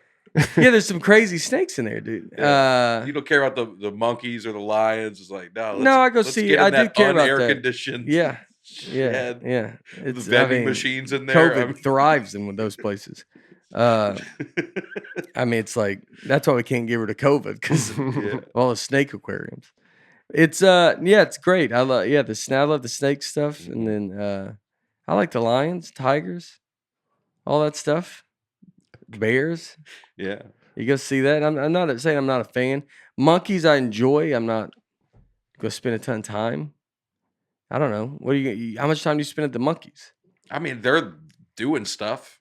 Yeah, there's some crazy snakes in there, dude. Yeah. You don't care about the monkeys or the lions. It's I go see. I do care about that. Air-conditioned. Yeah. It's the vending machines in there. COVID thrives in those places. I mean, it's that's why we can't get rid of COVID because of all the snake aquariums. It's it's great. I love the snake stuff, and then I like the lions, tigers. all that stuff. Bears. Yeah. You go see that. I'm not saying I'm not a fan. Monkeys, I enjoy. I'm not going to spend a ton of time. I don't know. What do you? How much time do you spend at the monkeys? I mean, they're doing stuff.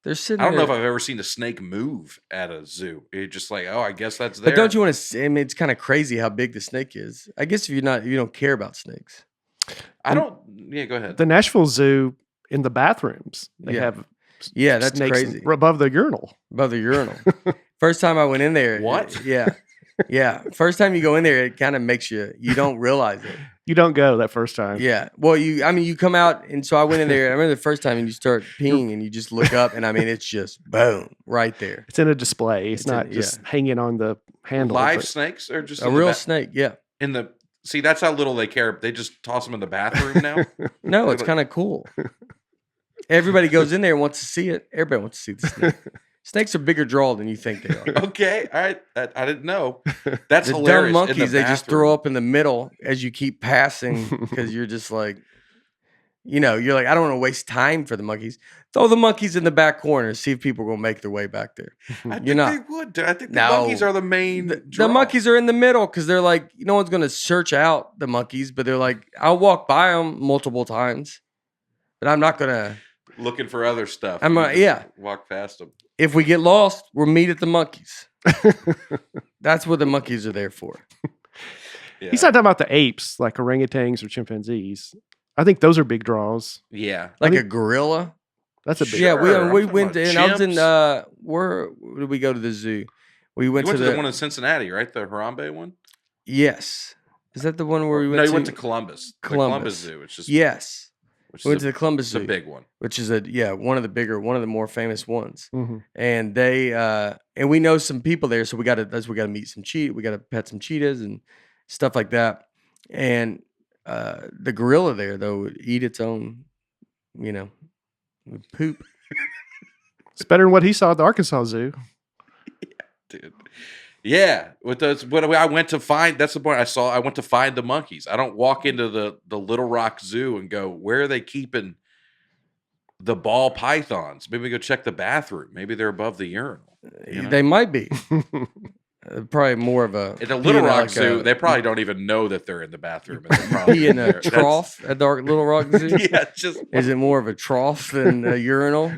They're sitting. I don't know if there. I've ever seen a snake move at a zoo. You're just like, oh, I guess that's there. But don't you want to? I mean, it's kind of crazy how big the snake is. I guess if you don't care about snakes. I don't. Yeah, go ahead. The Nashville Zoo in the bathrooms, they Yeah. have Yeah, that's snakes crazy. above the urinal. Above the urinal. First time I went in there. What? Yeah. Yeah. First time you go in there, it kind of makes you don't realize it. You don't go that first time. Yeah. Well, you come out, and so I went in there. I remember the first time, and you start peeing, and you just look up, and I mean, it's just boom right there. It's in a display. It's not just hanging on the handle. Live but- snakes or just A real snake. Yeah. in the see? That's how little they care. They just toss them in the bathroom now. No, it's kind of cool. Everybody goes in there and wants to see it. Everybody wants to see the snake. Snakes are bigger draw than you think they are. Okay, all right. I didn't know. That's The hilarious. dumb In the monkeys, they just throw bathroom. up in the middle as you keep passing because you're just like, you're like, I don't want to waste time for the monkeys. Throw the monkeys in the back corner. See if people are going to make their way back there. I You're think not. they would. Dude. I think the No. monkeys are the main. The draw. monkeys are in the middle because they're like, no one's going to search out the monkeys, but they're like, I'll walk by them multiple times, but I'm not going to. looking for other stuff. I'm You a- just yeah. walk past them. If we get lost, we'll meet at the monkeys. That's what the monkeys are there for. Yeah. He's not talking about the apes, like orangutans or chimpanzees. I think those are big draws. Yeah. Like I a think- gorilla. That's a big. Yeah, Sure, we I'm talking went about in. I was in chimps. where did we go to the zoo? We You went, went to the, the one in Cincinnati, right? The Harambe one? yes. Is that the one where we went No, to? you went to Columbus. The Columbus Zoo. It's just Yes. which We went is to the Columbus it's a Zoo, big one. which is one of the more famous ones. Mhm. And they and we know some people there, so we got to meet some we got to pet some cheetahs and stuff like that. And the gorilla there though would eat its own, would poop. It's better than what he saw at the Arkansas Zoo. Dude. Yeah, with those. But I went to find. That's the point. I went to find the monkeys. I don't walk into the Little Rock Zoo and go, where are they keeping the ball pythons? Maybe go check the bathroom. Maybe they're above the urinal. You know? They might be. Probably more of a At the Little pee in Rock like Zoo, a- they probably don't even know that they're in the bathroom. And they're probably pee in there. a That's- trough at the Little Rock Zoo. Yeah, it's just Is it more of a trough than a urinal?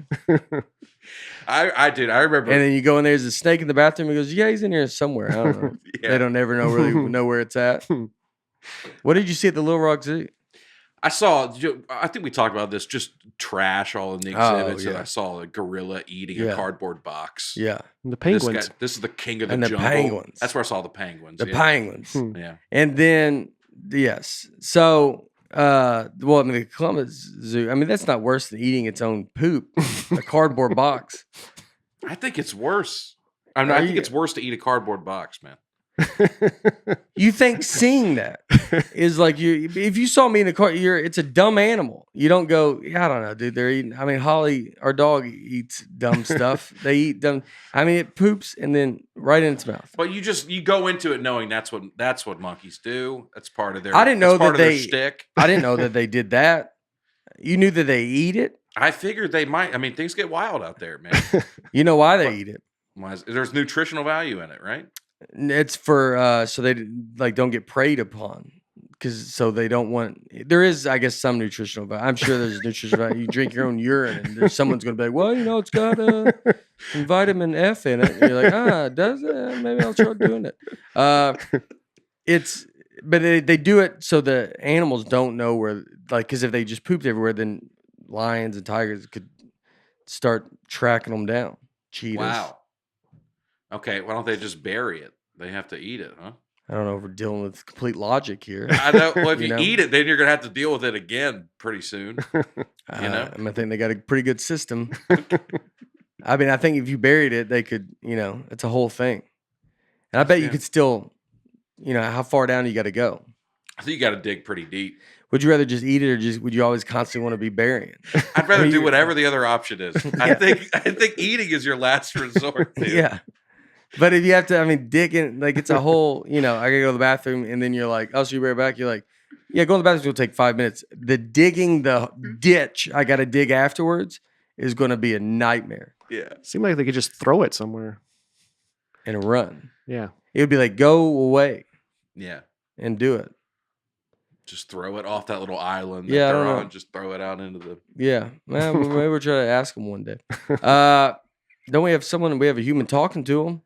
I did. I remember. And then you go in there's a snake in the bathroom. He goes, yeah, he's in here somewhere. I don't know. Yeah. They don't ever really know where it's at. What did you see at the Little Rock Zoo? I saw. I think we talked about this. Just trash all in the Oh, exhibits, and yeah. I saw a gorilla eating Yeah. a cardboard box. Yeah, And the This penguins. guy- This is the king of the And the jungle. penguins. That's where I saw the penguins. the yeah. penguins. Hmm. Yeah. And then yes, so well, I mean the Columbus Zoo. I mean that's not worse than eating its own poop, a cardboard box. I think it's worse. I Are think you- it's worse to eat a cardboard box, man. You think seeing that is like if you saw me in the car, it's a dumb animal. You don't go, yeah, I don't know, dude. They're eating. I mean, Holly, our dog, eats dumb stuff. They eat dumb. I mean, it poops and then right in its mouth. But you go into it knowing that's what monkeys do. That's part of their. I didn't know that's part that of they- their shtick. I didn't know that they did that. You knew that they eat it. I figured they might. I mean, things get wild out there, man. You know why they eat it? There's nutritional value in it, right? It's for so they like don't get preyed upon because so they don't want. There is, I guess, some nutritional value. I'm sure there's nutritional value. You drink your own urine, and someone's going to be like, "Well, it's got some vitamin F in it." And you're like, does it? Maybe I'll try doing it. But they do it so the animals don't know where, like, because if they just pooped everywhere, then lions and tigers could start tracking them down. Cheetahs. Wow. Okay, why don't they just bury it? They have to eat it, huh? I don't know if we're dealing with complete logic here. I know. Well, if You you, know? eat it, then you're gonna have to deal with it again pretty soon. You know? I think they got a pretty good system. I mean, I think if you buried it, they could, it's a whole thing. And I bet you Yeah. could still, how far down you got to go. I think you got to dig pretty deep. Would you rather just eat it, or would you always constantly want to be burying? I'd rather mean, do you- whatever the other option is. I think eating is your last resort. Dude. Yeah. But if you have to, digging, like it's a whole, I gotta go to the bathroom, and then you're like, oh, so you be right back? You're like, yeah, go to the bathroom will take 5 minutes. The digging the ditch I gotta dig afterwards is going to be a nightmare Yeah. Seemed like they could just throw it somewhere. and run. Yeah. It would be like, go away Yeah. and do it. Just throw it off that little island that Yeah, I they're don't know. on. Just throw it out into the. Yeah. Well, maybe we'll try to ask them one day. Don't we have someone, we have a human talking to them?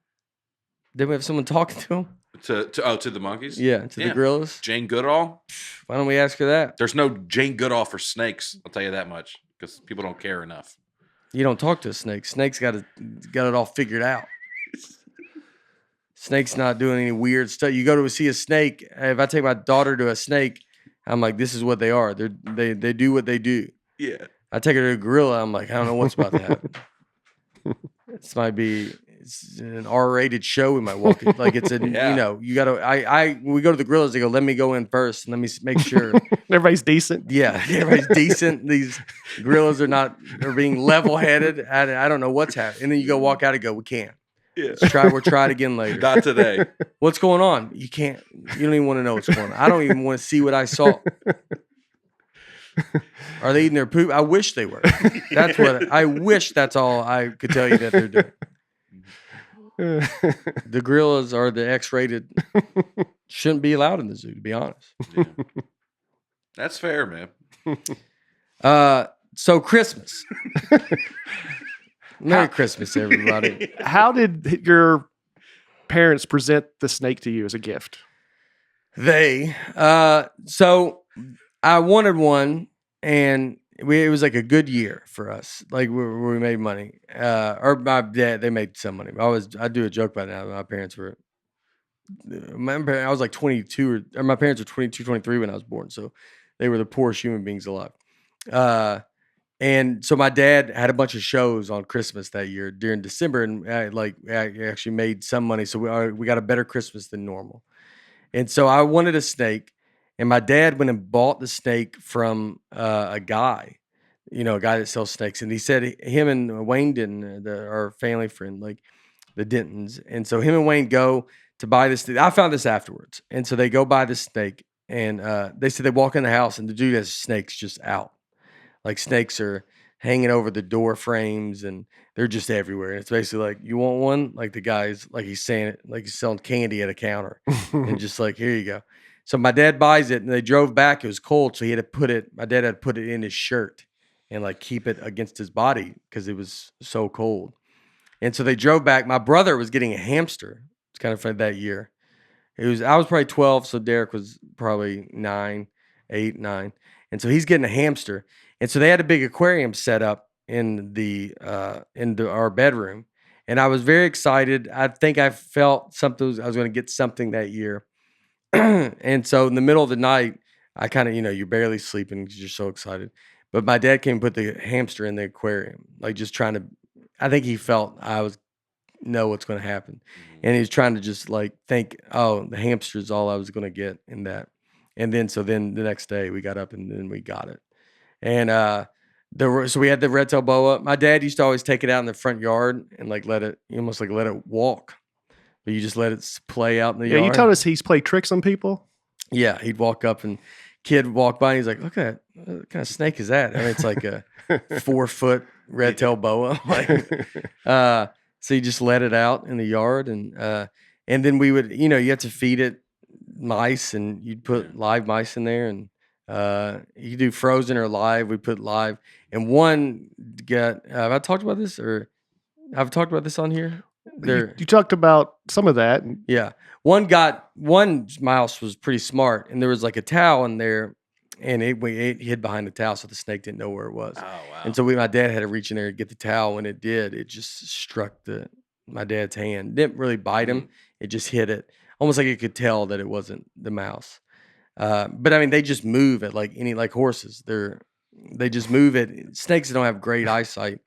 Didn't we have someone talking to them? To the monkeys? Yeah, to the gorillas. Jane Goodall? Why don't we ask her that? There's no Jane Goodall for snakes. I'll tell you that much because people don't care enough. You don't talk to a snake. Snake's got it all figured out. Snake's not doing any weird stuff. You go to see a snake. If I take my daughter to a snake, I'm like, this is what they are. They do what they do. Yeah. I take her to a gorilla. I'm like, I don't know what's about to happen. This might be an R-rated show. We might walk in. Like it's a you gotta. When we go to the gorillas, they go, let me go in first and let me make sure Everybody's decent. Yeah, everybody's decent. These gorillas are being level-headed. I don't know what's happening. And then you go walk out and go, we can't. Yeah. We'll try it again later. Not today. What's going on? You can't. You don't even want to know what's going on. I don't even want to see what I saw. Are they eating their poop? I wish they were. That's what I wish. That's all I could tell you that they're doing. The gorillas are the X-rated. Shouldn't be allowed in the zoo, to be honest. Yeah. That's fair, man. So Christmas. Merry Christmas, everybody. How did your parents present the snake to you as a gift? So I wanted one, and it was like a good year for us. Like we made money. Or my dad, they made some money. I do a joke about it now. My parents were. I was like 22, or my parents were 22, 23 when I was born. So they were the poorest human beings alive. And so my dad had a bunch of shows on Christmas that year during December, and I actually made some money. So we got a better Christmas than normal. And so I wanted a snake, and my dad went and bought the snake from a guy, a guy that sells snakes. And he said him and Wayne Denton, our family friend, like the Dentons. And so him and Wayne go to buy this. I found this afterwards. And so they go buy this snake, and they said they walk in the house, and the dude has snakes just out. Like snakes are hanging over the door frames, and they're just everywhere. And it's basically like, you want one? Like the guy's like, he's saying it like he's selling candy at a counter and just like, here you go. So my dad buys it, and they drove back. It was cold. So my dad had to put it in his shirt and like keep it against his body because it was so cold. And so they drove back. My brother was getting a hamster. It's kind of funny that year. I was probably 12. So Derek was probably 8, 9. And so he's getting a hamster. And so they had a big aquarium set up in our bedroom, and I was very excited. I think I felt something. I was going to get something that year, and so in the middle of the night, I kind of, you're barely sleeping because you're so excited. But my dad came and put the hamster in the aquarium, like just trying to. I think he felt I know what's going to happen, and he was trying to just like think, oh, the hamster is all I was going to get in that. And then the next day we got up and then we got it. And so we had the red-tailed boa. My dad used to always take it out in the front yard and like let it walk. But you just let it play out in the yard. Yeah, you told us he's played tricks on people. Yeah, he'd walk up and kid would walk by and he's like, look at that. What kind of snake is that? I mean, it's like a 4-foot red-tailed boa. So you just let it out in the yard, and then we would, you have to feed it mice, and you'd put live mice in there, and you do frozen or live. We put live, and one got. Have I talked about this, or I've talked about this on here? You talked about some of that. Yeah, one mouse was pretty smart, and there was like a towel in there, and it hid behind the towel, so the snake didn't know where it was. Oh wow! And so my dad had to reach in there and get the towel. When it did, it just struck my dad's hand. Didn't really bite him. It just hit it, almost like it could tell that it wasn't the mouse. But I mean, they just move at like horses. They just move it. Snakes don't have great eyesight,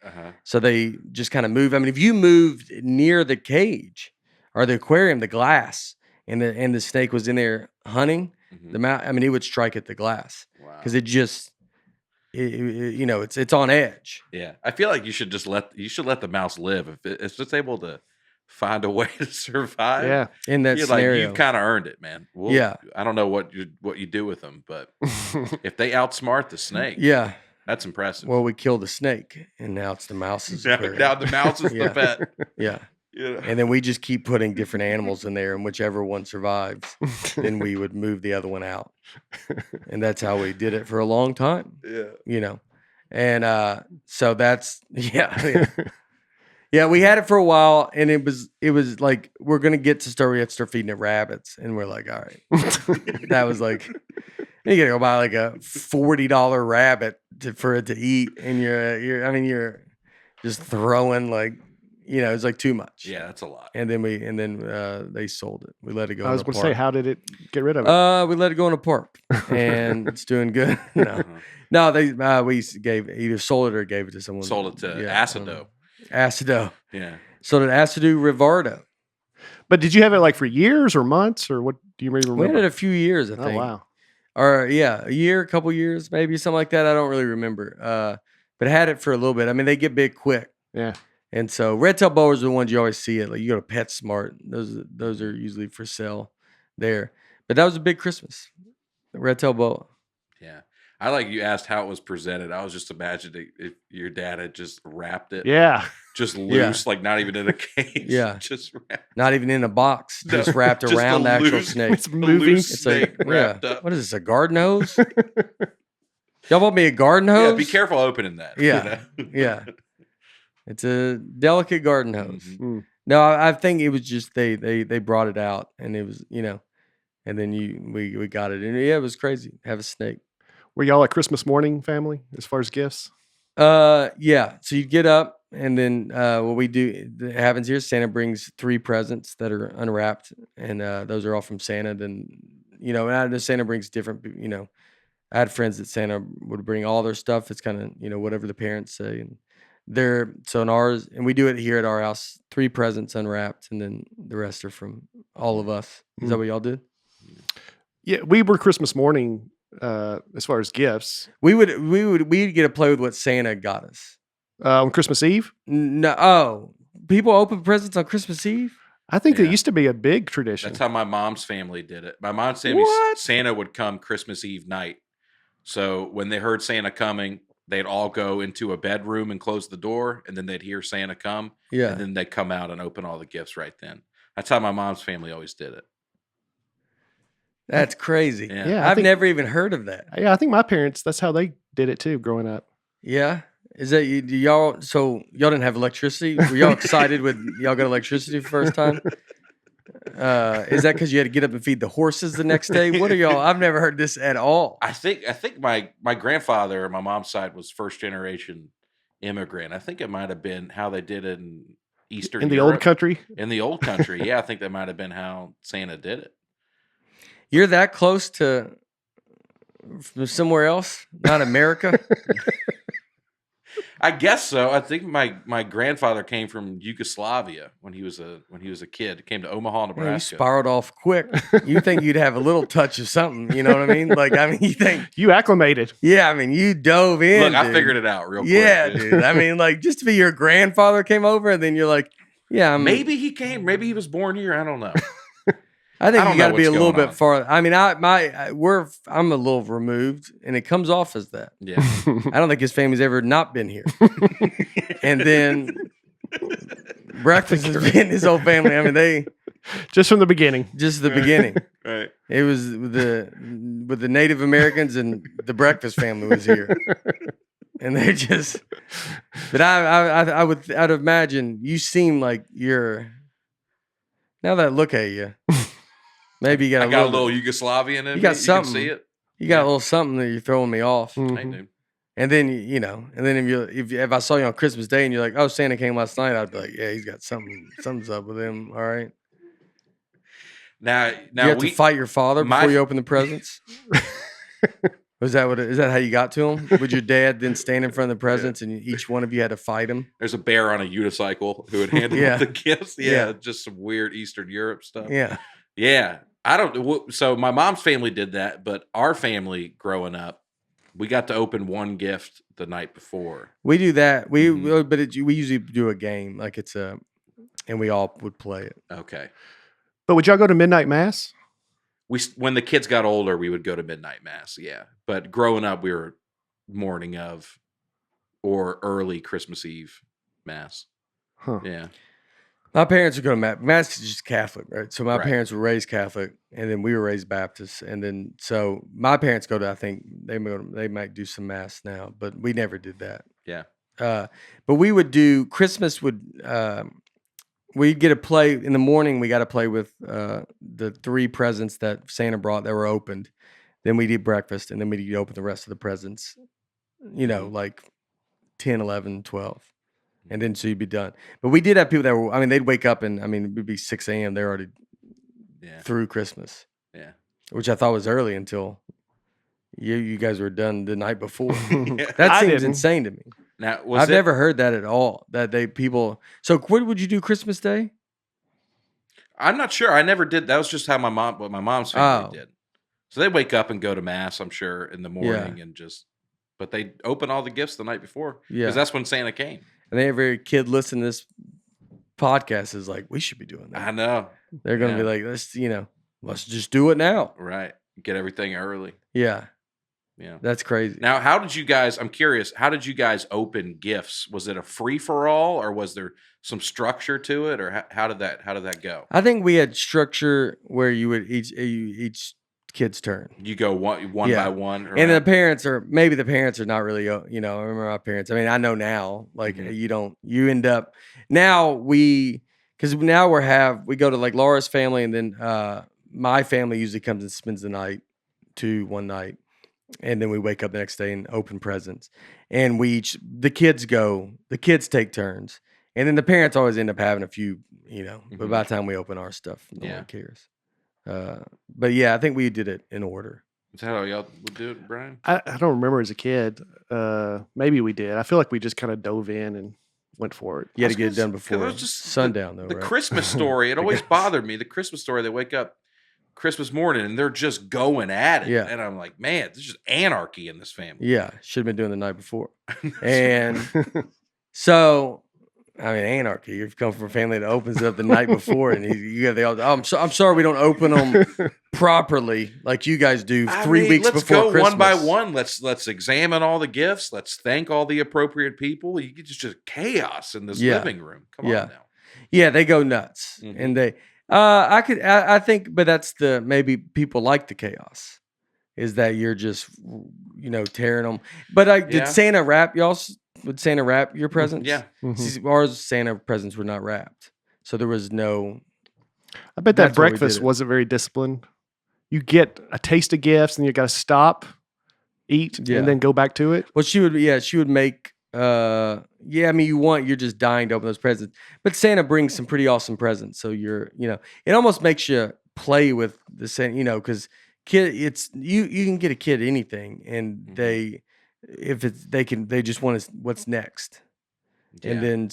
so they just kind of move. I mean, if you moved near the cage or the aquarium, the glass, and the snake was in there hunting, the mouse, I mean, it would strike at the glass because it just, it's on edge. Yeah, I feel like you should let the mouse live if it's just able to find a way to survive. Yeah, in that scenario, you've kind of earned it, man. Yeah, I don't know what you do with them, but if they outsmart the snake, yeah, That's impressive. Well, we killed a snake, and now it's the mouse's now, aquarium. now the mouse is Yeah. the pet. Yeah. Yeah. And then we just keep putting different animals in there, and whichever one survives, then we would move the other one out. And that's how we did it for a long time, Yeah. And so that's yeah, we had it for a while, and it was like we have to start feeding it rabbits, and we're like, all right. That was like, you gotta go buy like a $40 rabbit for it to eat, and you're just throwing like, it's like too much. Yeah, that's a lot. And then they sold it. We let it go. I was going to say, how did it get rid of it? We let it go in a park, and it's doing good. No, they we either sold it or gave it to someone. Sold it to Acido. Acido. Yeah. Sold it to Acido Rivardo. But did you have it like for years or months, or what? Do you remember? We had it a few years, I think. Oh, wow. Or a year, a couple years, maybe something like that. I don't really remember. But I had it for a little bit. I mean, they get big quick. Yeah. And so red-tailed boas are the ones you always see it. Like you go to PetSmart, those are usually for sale there. But that was a big Christmas. The red-tailed boa. Yeah. I like you asked how it was presented. I was just imagining if your dad had just wrapped it. Yeah. Just loose, like not even in a cage. Yeah. Just wrapped. Not even in a box, just wrapped Just around the a actual loose- snake. It's moving. Loose snake wrapped up. What is this, a garden hose? Y'all bought me a garden hose? Yeah, be careful opening that. Yeah. You know? Yeah. It's a delicate garden hose. Mhm. No, I think it was just they brought it out, and it was, and then we got it, and it was crazy. Have a snake. Were y'all a Christmas morning family as far as gifts? Yeah. So you get up, and then what we do that happens here, Santa brings 3 presents that are unwrapped, and those are all from Santa. Then and I know Santa brings different. I had friends that Santa would bring all their stuff. It's kind of whatever the parents say, and so in ours, and we do it here at our house. 3 presents unwrapped, and then the rest are from all of us. Is that what y'all did? Yeah, we were Christmas morning as far as gifts. We'd get to play with what Santa got us. On Christmas Eve? No, people open presents on Christmas Eve? I think Yeah. it used to be a big tradition. That's how my mom's family did it. My mom's family, What? Santa would come Christmas Eve night. So when they heard Santa coming, they'd all go into a bedroom and close the door, and then they'd hear Santa come, Yeah. and then they'd come out and open all the gifts right then. That's how my mom's family always did it. That's crazy. Yeah. Yeah, I I've think- never even heard of that. Yeah, I think my parents, that's how they did it too growing up. Yeah. Is that you? Do y'all? So y'all didn't have electricity? Were y'all excited when y'all got electricity for the first time? Is that because you had to get up and feed the horses the next day? What are y'all? I've never heard this at all. I think my grandfather on my mom's side was first generation immigrant. I think it might have been how they did it in Eastern In the Europe. old country? In the old country, yeah, I think that might have been how Santa did it. You're that close to from somewhere else, not America. I guess so. I think my grandfather came from Yugoslavia when he was a kid. He came to Omaha, Man, you Nebraska. spiraled off quick. You think you'd have a little touch of something? You know what I mean? You think? You acclimated. Yeah, I mean, you dove in. Look, I dude. figured it out real quick. Yeah, dude. I mean, just to be your grandfather came over, and then you're like, yeah, Maybe he came. Maybe he was born here. I don't know. I think I don't you got to know be a what's little going bit on. farther. I mean, I'm a little removed, and it comes off as that. Yeah. I don't think his family's ever not been here. And then breakfast has been his whole family. I mean, they Just from the beginning. just the beginning. Right. It was with the Native Americans, and the breakfast family was here, and they just. But I'd imagine you seem like you're. Now that I look at you, maybe you got I got a little bit- Yugoslavian in You me. got You something. can see it. You got a little something that you're throwing me off. I Mhm. do. And then if I saw you on Christmas Day and you're like, oh, Santa came last night, I'd be like, yeah, he's got something's up with him. All right. Now you have to fight your father my- before you open the presents. Is that how you got to him? Would your dad then stand in front of the presents and each one of you had to fight him? there's a bear on a unicycle who would handle Yeah. the gifts. Yeah. Yeah, just some weird Eastern Europe stuff. Yeah. Yeah. I don't. So my mom's family did that, but our family growing up, we got to open one gift the night before. We do that. We Mhm. we usually do a game and we all would play it. Okay. But would y'all go to midnight mass? When the kids got older, we would go to midnight mass. Yeah, but growing up, we were morning of or early Christmas Eve mass. Huh. Yeah. My parents would go to mass. Mass is just Catholic, right? So my Right. parents were raised Catholic, and then we were raised Baptist, and then so my parents go to. I think they might do some mass now, but we never did that. Yeah. But we would do Christmas. We'd get to play in the morning. We got to play with the 3 presents that Santa brought that were opened. Then we'd eat breakfast, and then we'd open the rest of the presents. Like 10, 11, 12. And then so you'd be done. But we did have people that were, they'd wake up and, it would be 6 a.m. They're already through Christmas. Yeah. Which I thought was early until you guys were done the night before. Yeah. That seems insane to me. Now, I've never heard that at all. So what would you do Christmas Day? I'm not sure. I never did. That was just how my mom's family did. So they wake up and go to mass, I'm sure, in the morning but they open all the gifts the night before. Yeah. Because that's when Santa came. And every kid listening to this podcast is like, we should be doing that. I know. They're going to be like, let's just do it now. Right. Get everything early. Yeah. Yeah. That's crazy. Now, I'm curious, how did you guys open gifts? Was it a free for all, or was there some structure to it, or how did that go? I think we had structure where you would each kid's turn. You go one by one, and the parents are not really. I remember my parents. I know now, like you end up now we go to like Laura's family, and then my family usually comes and spends the night one night. And then we wake up the next day and open presents. And the kids take turns. And then the parents always end up having a few, but by the time we open our stuff, no one cares. But yeah, I think we did it in order. Is that how y'all would do it, Brian? I don't remember as a kid. Maybe we did. I feel like we just kind of dove in and went for it. You had to get it done before it was just sundown, though, The right? Christmas story, it always bothered me. The Christmas story, they wake up Christmas morning and they're just going at it. Yeah. And I'm like, man, there's just anarchy in this family. Yeah. Should have been doing the night before. And so, anarchy. You've come from a family that opens up the night before, and I'm sorry we don't open them properly like you guys do 3 weeks before Christmas. Let's go one by one. Let's examine all the gifts. Let's thank all the appropriate people. You get just chaos in this living room. Come on now. Yeah, they go nuts, and they. I think, but that's maybe people like the chaos, is that you're just, tearing them. But did Santa wrap y'all? Would Santa wrap your presents? Yeah. Mm-hmm. Ours Santa presents were not wrapped, so there was no. I bet that breakfast wasn't very disciplined. You get a taste of gifts, and you got to stop, eat, and then go back to it. Well, she would make. You're just dying to open those presents. But Santa brings some pretty awesome presents. So it almost makes you play with the Santa, because you can get a kid anything, and they just want what's next. Yeah. And then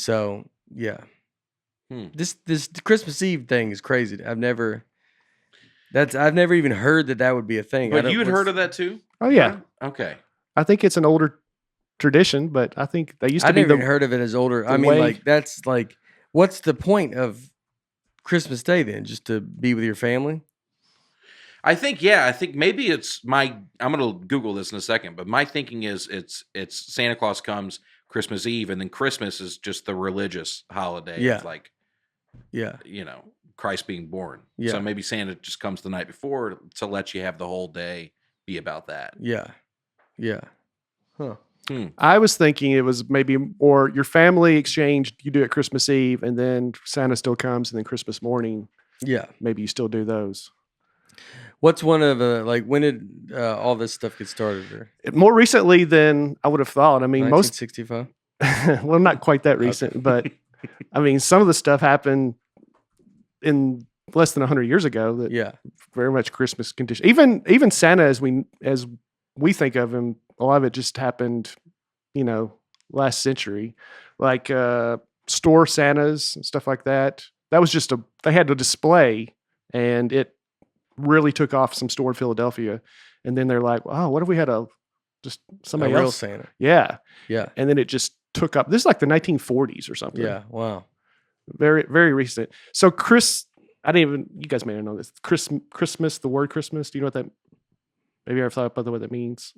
this Christmas Eve thing is crazy. I've never even heard that would be a thing. But you had heard of that too? Oh yeah. Okay. I think it's an older tradition, but I think they used to be. I never even heard of it as older. That's like, what's the point of Christmas Day then? Just to be with your family? I think maybe it's I'm going to Google this in a second, but my thinking is it's Santa Claus comes Christmas Eve, and then Christmas is just the religious holiday. Yeah. Of like, Christ being born. Yeah. So maybe Santa just comes the night before to let you have the whole day be about that. Yeah. Yeah. Huh. I was thinking it was maybe, or your family exchanged, you do it Christmas Eve, and then Santa still comes, and then Christmas morning. Yeah. Maybe you still do those. What's one of when did all this stuff get started? More recently than I would have thought. 1965? Well, not quite that recent, but some of the stuff happened in less than 100 years ago. That very much Christmas condition. Even Santa, as we think of him, a lot of it just happened, last century, like store Santas and stuff like that. That was just they had a display, and it really took off some store in Philadelphia. And then they're like, oh, what if we had somebody else? Real Santa. Yeah. Yeah. And then it just took up. This is like the 1940s or something. Yeah. Wow. Very, very recent. So you guys may not know this. Christmas, the word Christmas. Do you know what that? Maybe you ever thought about what that means?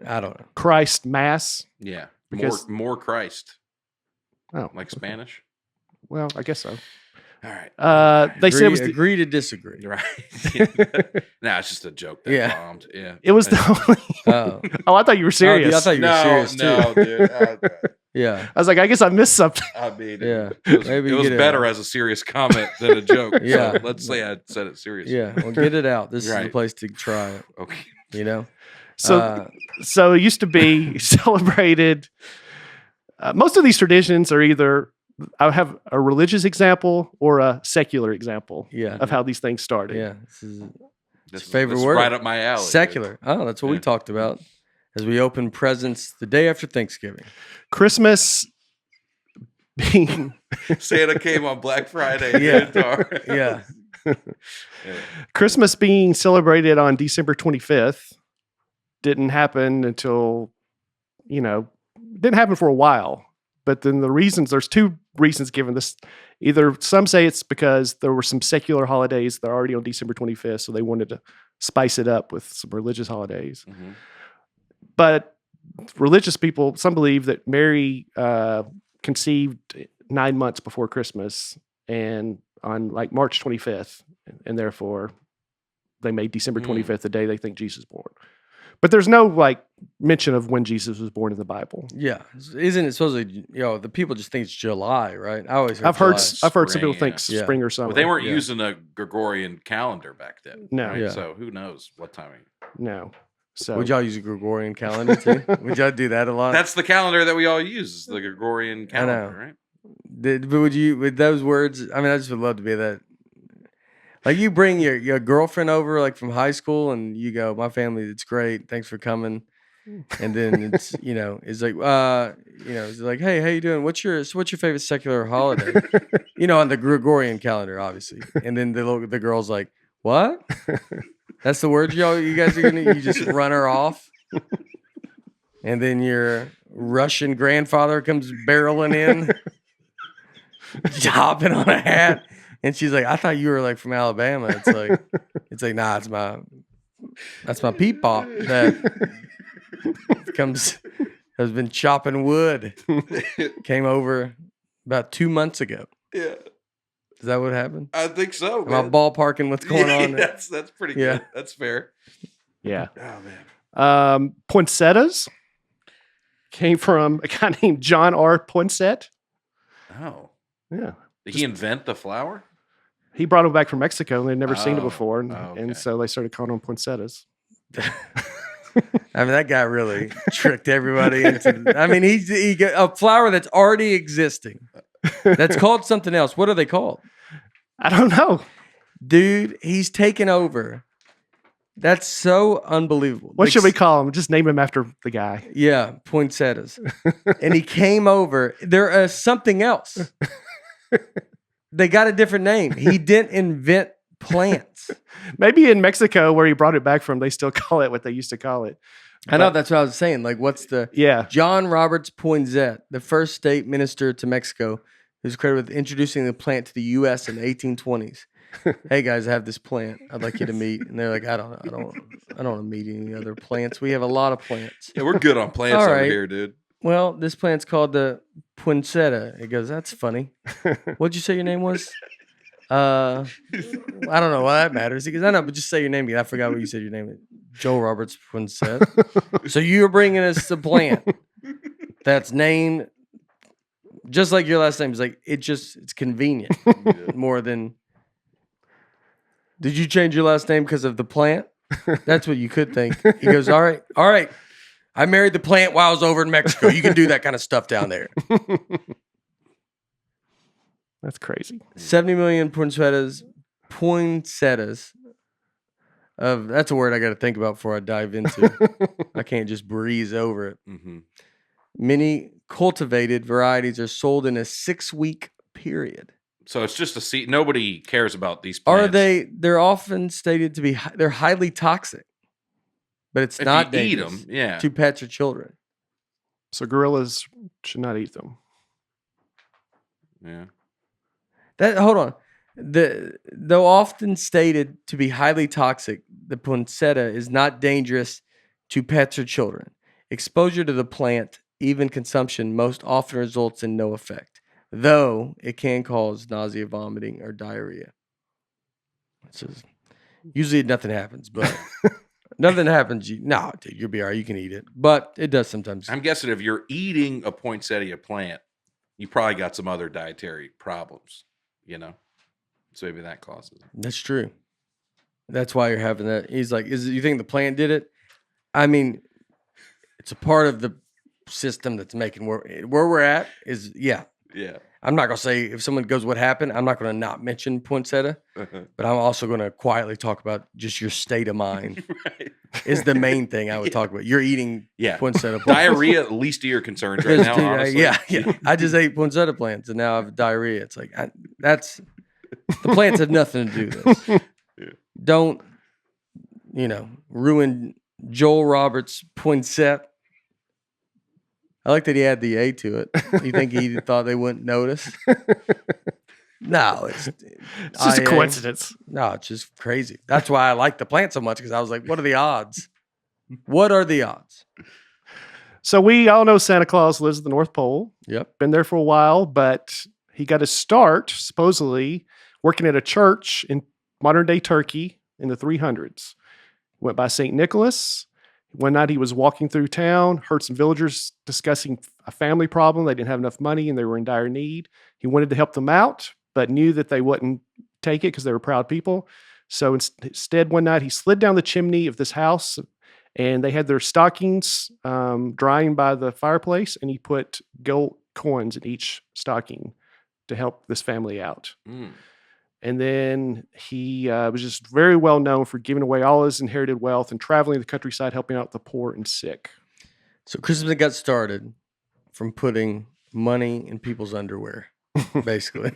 I don't know. Christ Mass. Yeah. Because- More Christ. Oh, Like Spanish. well, I guess so. All right. They said it was agree to disagree. Right. Nah, it's just a joke that Yeah. bombed. Yeah. it was the only. Oh, Oh, I thought you were serious. I thought you were serious too. No, dude. Yeah. I was like, I guess I missed something. I mean, Yeah. it was, Maybe it was get it better out. as a serious comment than a joke. Yeah. So let's say I said it seriously. Yeah. Well, get it out. This is Right. the place to try it. Okay. You know. So, so it used to be celebrated. Most of these traditions are either I have a religious example or a secular example Yeah. of how these things started. Yeah. This is This favorite is word. right up my alley. dude. secular. Oh, that's what we Yeah. talked about as we open presents the day after Thanksgiving. Christmas being Santa came on Black Friday. Yeah. dude. Yeah. Yeah. Christmas being celebrated on December 25th didn't happen until, didn't happen for a while. But then there's two reasons given this. Either some say it's because there were some secular holidays that are already on December 25th, so they wanted to spice it up with some religious holidays. Mhm. But religious people, some believe that Mary conceived 9 months before Christmas and on like March 25th, and therefore they made December 25th the day they think Jesus was born. But there's no like mention of when Jesus was born in the Bible. Yeah. Isn't it supposedly, the people just think it's July, right? I always I've heard July. I've heard some Spring, people think yeah. spring or summer. But they weren't Yeah. using a Gregorian calendar back then. No. right? Yeah. So who knows what timing? No. So Would y'all use a Gregorian calendar too? Would y'all do that a lot? That's the calendar that we all use, is the Gregorian calendar, right? But would you, with those words? I mean, I just would love to be that. Like you bring your girlfriend over, like from high school, and you go, "My family, it's great. Thanks for coming." And then it's it's like it's like, "Hey, how you doing? What's your favorite secular holiday?" On the Gregorian calendar, obviously. And then the girl's like, "What? That's the word you guys are gonna? You just run her off." And then your Russian grandfather comes barreling in, hopping on a hat, and she's like, "I thought you were like from Alabama." It's like, nah, that's my peepop that has been chopping wood. Came over about 2 months ago. Yeah. Is that what happened? I think so, Am I man. ballparking what's going on? That's pretty Yeah. good. That's fair. yeah. Oh man. Poinsettias came from a guy named John R. Poinsett. Oh. Yeah. Did he invent the flower? He brought them back from Mexico and they'd never seen it Oh. before. And, Oh, okay. and so they started calling them poinsettias. I mean, that guy really tricked everybody into. I mean, he got a flower that's already existing. That's called something else. What are they called? I don't know. Dude, he's taken over. That's so unbelievable. What Like, should we call him? Just name him after the guy. Yeah, poinsettias. And he came over. There is something else. They got a different name. He didn't invent plants. Maybe in Mexico, where he brought it back from, they still call it what they used to call it. I know, that's what I was saying. Like, what's the Yeah. John Roberts Poinsett, the first state minister to Mexico, who's credited with introducing the plant to the U.S. in the 1820s. Hey guys, I have this plant I'd like you to meet. And they're like, I don't want to meet any other plants. We have a lot of plants. Yeah, we're good on plants All over right. here, dude. Well, this plant's called the poinsettia. He goes, that's funny. What'd you say your name was? I don't know why that matters. He goes, I know, but just say your name again. I forgot what you said your name is. Joel Roberts Poinsett. So you're bringing us a plant that's named just like your last name. It's like it's convenient more than. Did you change your last name because of the plant? That's what you could think. He goes, all right. I married the plant while I was over in Mexico. You can do that kind of stuff down there. That's crazy. 70 million poinsettias. That's a word I got to think about before I dive into. I can't just breeze over it. Mm-hmm. Many cultivated varieties are sold in a 6-week period. So it's just a seed. Nobody cares about these plants. Are they? They're often stated to be. They're highly toxic, but it's If not you eat dangerous them, yeah. to pets or children. So gorillas should not eat them. Yeah. Hold on. Though often stated to be highly toxic, the poinsettia is not dangerous to pets or children. Exposure to the plant, even consumption, most often results in no effect, though it can cause nausea, vomiting, or diarrhea. Usually nothing happens, but nothing happens. No, dude, you'll be all right. You can eat it, but it does sometimes. I'm guessing if you're eating a poinsettia plant, you probably got some other dietary problems, So maybe that causes it. That's true. That's why you're having that. He's like, you think the plant did it? I mean, it's a part of the system that's making where we're at is, yeah. Yeah. I'm not going to say if someone goes, what happened? I'm not going to not mention poinsettia, but I'm also going to quietly talk about just your state of mind Right. is the main thing I would talk about. You're eating poinsettia plants. Diarrhea, least of your concerns right now, honestly. Yeah. I just ate poinsettia plants and now I have diarrhea. It's like, the plants have nothing to do with this. Yeah. Don't, ruin Joel Roberts' poinsettia. I like that he had the A to it. You think he thought they wouldn't notice? No, it's just a coincidence. No, it's just crazy. That's why I like the plant so much because I was like, what are the odds? What are the odds? So we all know Santa Claus lives at the North Pole. Yep. Been there for a while, but he got his start, supposedly, working at a church in modern-day Turkey in the 300s. Went by St. Nicholas. One night he was walking through town, heard some villagers discussing a family problem. They didn't have enough money and they were in dire need. He wanted to help them out, but knew that they wouldn't take it because they were proud people. So instead, one night he slid down the chimney of this house and they had their stockings drying by the fireplace, and he put gold coins in each stocking to help this family out. Mm. And then he was just very well known for giving away all his inherited wealth and traveling the countryside, helping out the poor and sick. So Christmas got started from putting money in people's underwear, basically,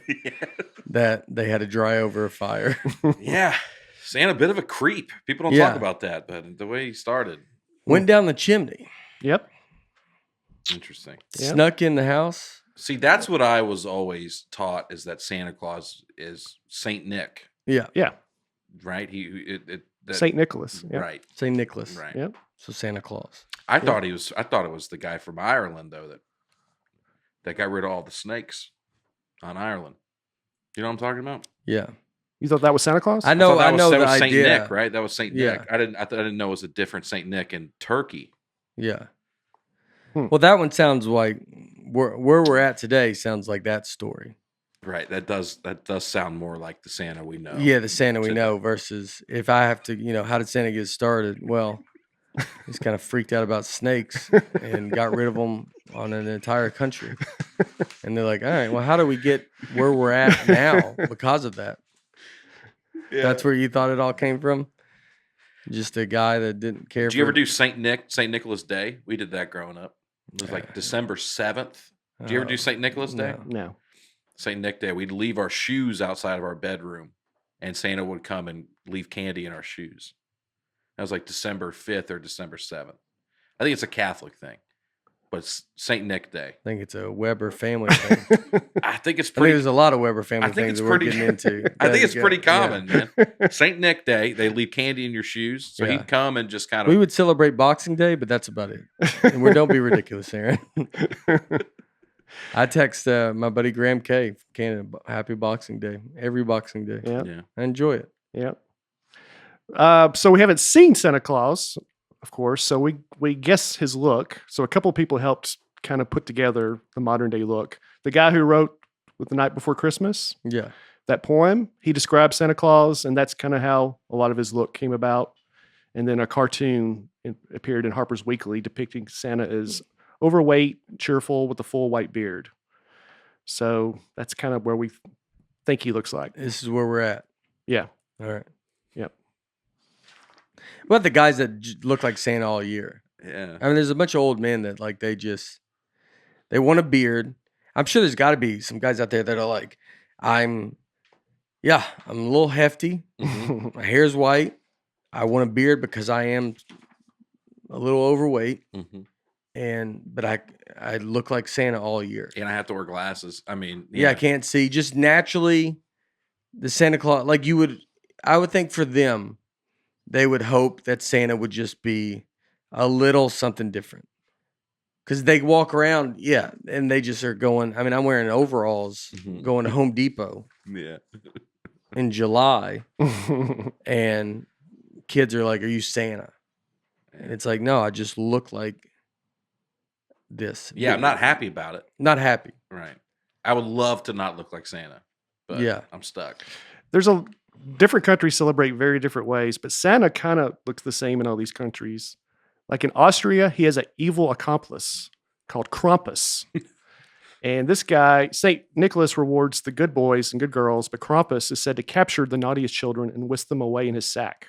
that they had to dry over a fire. Yeah. Santa, a bit of a creep. People don't talk about that, but the way he started. Went down the chimney. Yep. Interesting. Yep. Snuck in the house. See, that's what I was always taught, is that Santa Claus is Saint Nick. Yeah. Yeah. Right? Saint Nicholas. Yep. Right. St. Nicholas. Right. Yep. So Santa Claus. I thought it was the guy from Ireland, though, that got rid of all the snakes on Ireland. You know what I'm talking about? Yeah. You thought that was Santa Claus? I know that the was Saint idea. Nick, right? That was Saint Yeah. Nick. I didn't know it was a different Saint Nick in Turkey. Yeah. Well, that one sounds like where we're at today sounds like that story. Right. That does sound more like the Santa we know. Yeah, the Santa we know versus if I have to, how did Santa get started? Well, he's kind of freaked out about snakes and got rid of them on an entire country. And they're like, all right, well, how do we get where we're at now because of that? Yeah. That's where you thought it all came from? Just a guy that didn't care. Did you ever do Saint Nicholas Day? We did that growing up. It was like December 7th. Did you ever do Saint Nicholas Day? No. Saint Nick Day. We'd leave our shoes outside of our bedroom, and Santa would come and leave candy in our shoes. That was like December 5th or December 7th. I think it's a Catholic thing, but it's Saint Nick Day. I think it's a Weber family thing. I think it's I think pretty. there's a lot of Weber family I think things it's that we're pretty. getting into. I think it's pretty common, man. Saint Nick Day, they leave candy in your shoes, so Yeah. he'd come and just kind of. We would celebrate Boxing Day, but that's about it. And don't be ridiculous, Aaron. I text my buddy Graham K from Canada, happy Boxing Day, every Boxing Day. Yeah. I enjoy it. Yeah. So we haven't seen Santa Claus, of course. So we guess his look. So a couple of people helped kind of put together the modern day look. The guy who wrote "With the Night Before Christmas," that poem, he described Santa Claus, and that's kind of how a lot of his look came about. And then a cartoon appeared in Harper's Weekly depicting Santa as overweight, cheerful, with a full white beard. So that's kind of where we think he looks like. This is where we're at. Yeah. All right. Yep. What about the guys that look like Santa all year? Yeah. I mean, there's a bunch of old men that like they want a beard. I'm sure there's got to be some guys out there that are like, I'm a little hefty. Mm-hmm. My hair's white. I want a beard because I am a little overweight. Mm-hmm. But I look like Santa all year. And I have to wear glasses. I mean, I can't see. Just naturally, the Santa Claus, like I would think for them, they would hope that Santa would just be a little something different. because they walk around, and they just are going. I mean, I'm wearing overalls going to Home Depot Yeah. in July, and kids are like, "Are you Santa?" And it's like, no, I just look like this. Yeah, I'm not happy about it. Not happy. Right. I would love to not look like Santa, but Yeah. I'm stuck. There's a different countries celebrate very different ways, but Santa kind of looks the same in all these countries. Like in Austria, he has an evil accomplice called Krampus. And this guy, St. Nicholas rewards the good boys and good girls, but Krampus is said to capture the naughtiest children and whisk them away in his sack.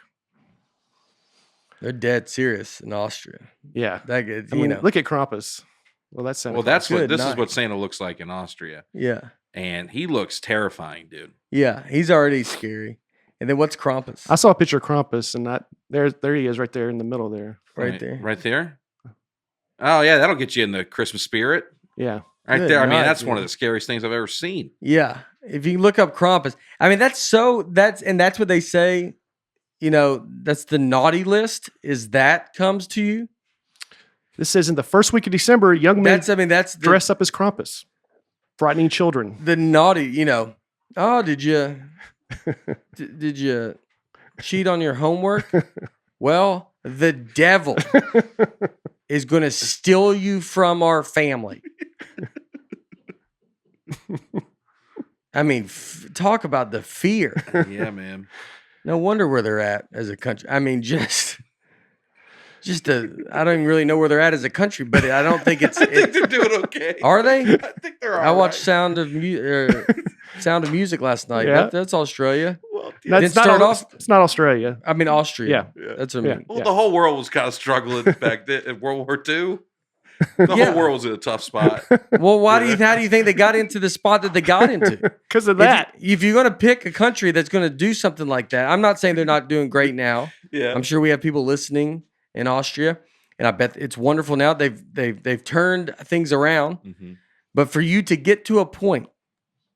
They're dead serious in Austria. Yeah. That good, I mean, look at Krampus. Well, that's Santa Well, Claus. that's what Good this is night. what Santa looks like in Austria. Yeah. And he looks terrifying, dude. Yeah. He's already scary. And then what's Krampus? I saw a picture of Krampus, and there he is right there in the middle there. Right there. Right there? Oh, yeah, that'll get you in the Christmas spirit. Yeah. Right Good there. I mean, night, that's one dude. of the scariest things I've ever seen. Yeah. If you look up Krampus, I mean, that's what they say, that's the naughty list, is that comes to you. This says in the first week of December, young men That's dress up as Krampus, frightening children. the naughty, oh, did you cheat on your homework? Well, the devil is going to steal you from our family. I mean, talk about the fear. Yeah, man. No wonder where they're at as a country. I mean, I don't even really know where they're at as a country, but I don't think it's. I think they're doing okay. Are they? I think they're all I watched right. Sound of Music last night. Yeah. That's Australia. Well, Then That's not start off- it's not Australia. I mean, Austria. Yeah. That's what I mean. Well, the whole world was kind of struggling back then in World War II. The Yeah. whole world was in a tough spot. Well, how do you think they got into the spot that they got into? Because of that. If you're going to pick a country that's going to do something like that, I'm not saying they're not doing great now. Yeah. I'm sure we have people listening in Austria, and I bet it's wonderful now. They've turned things around. Mhm. But for you to get to a point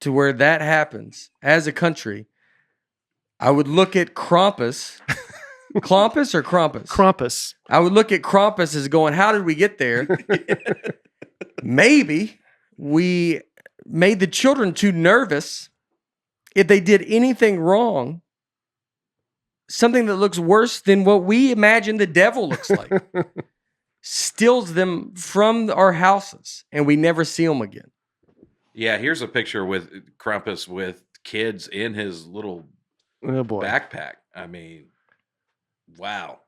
to where that happens as a country, I would look at Krampus. Krampus or Krampus? Krampus. I would look at Krampus as going, how did we get there? Maybe we made the children too nervous. If they did anything wrong, something that looks worse than what we imagine the devil looks like, steals them from our houses, and we never see them again. Yeah, here's a picture with Krampus with kids in his little Oh, boy. backpack. I mean, wow.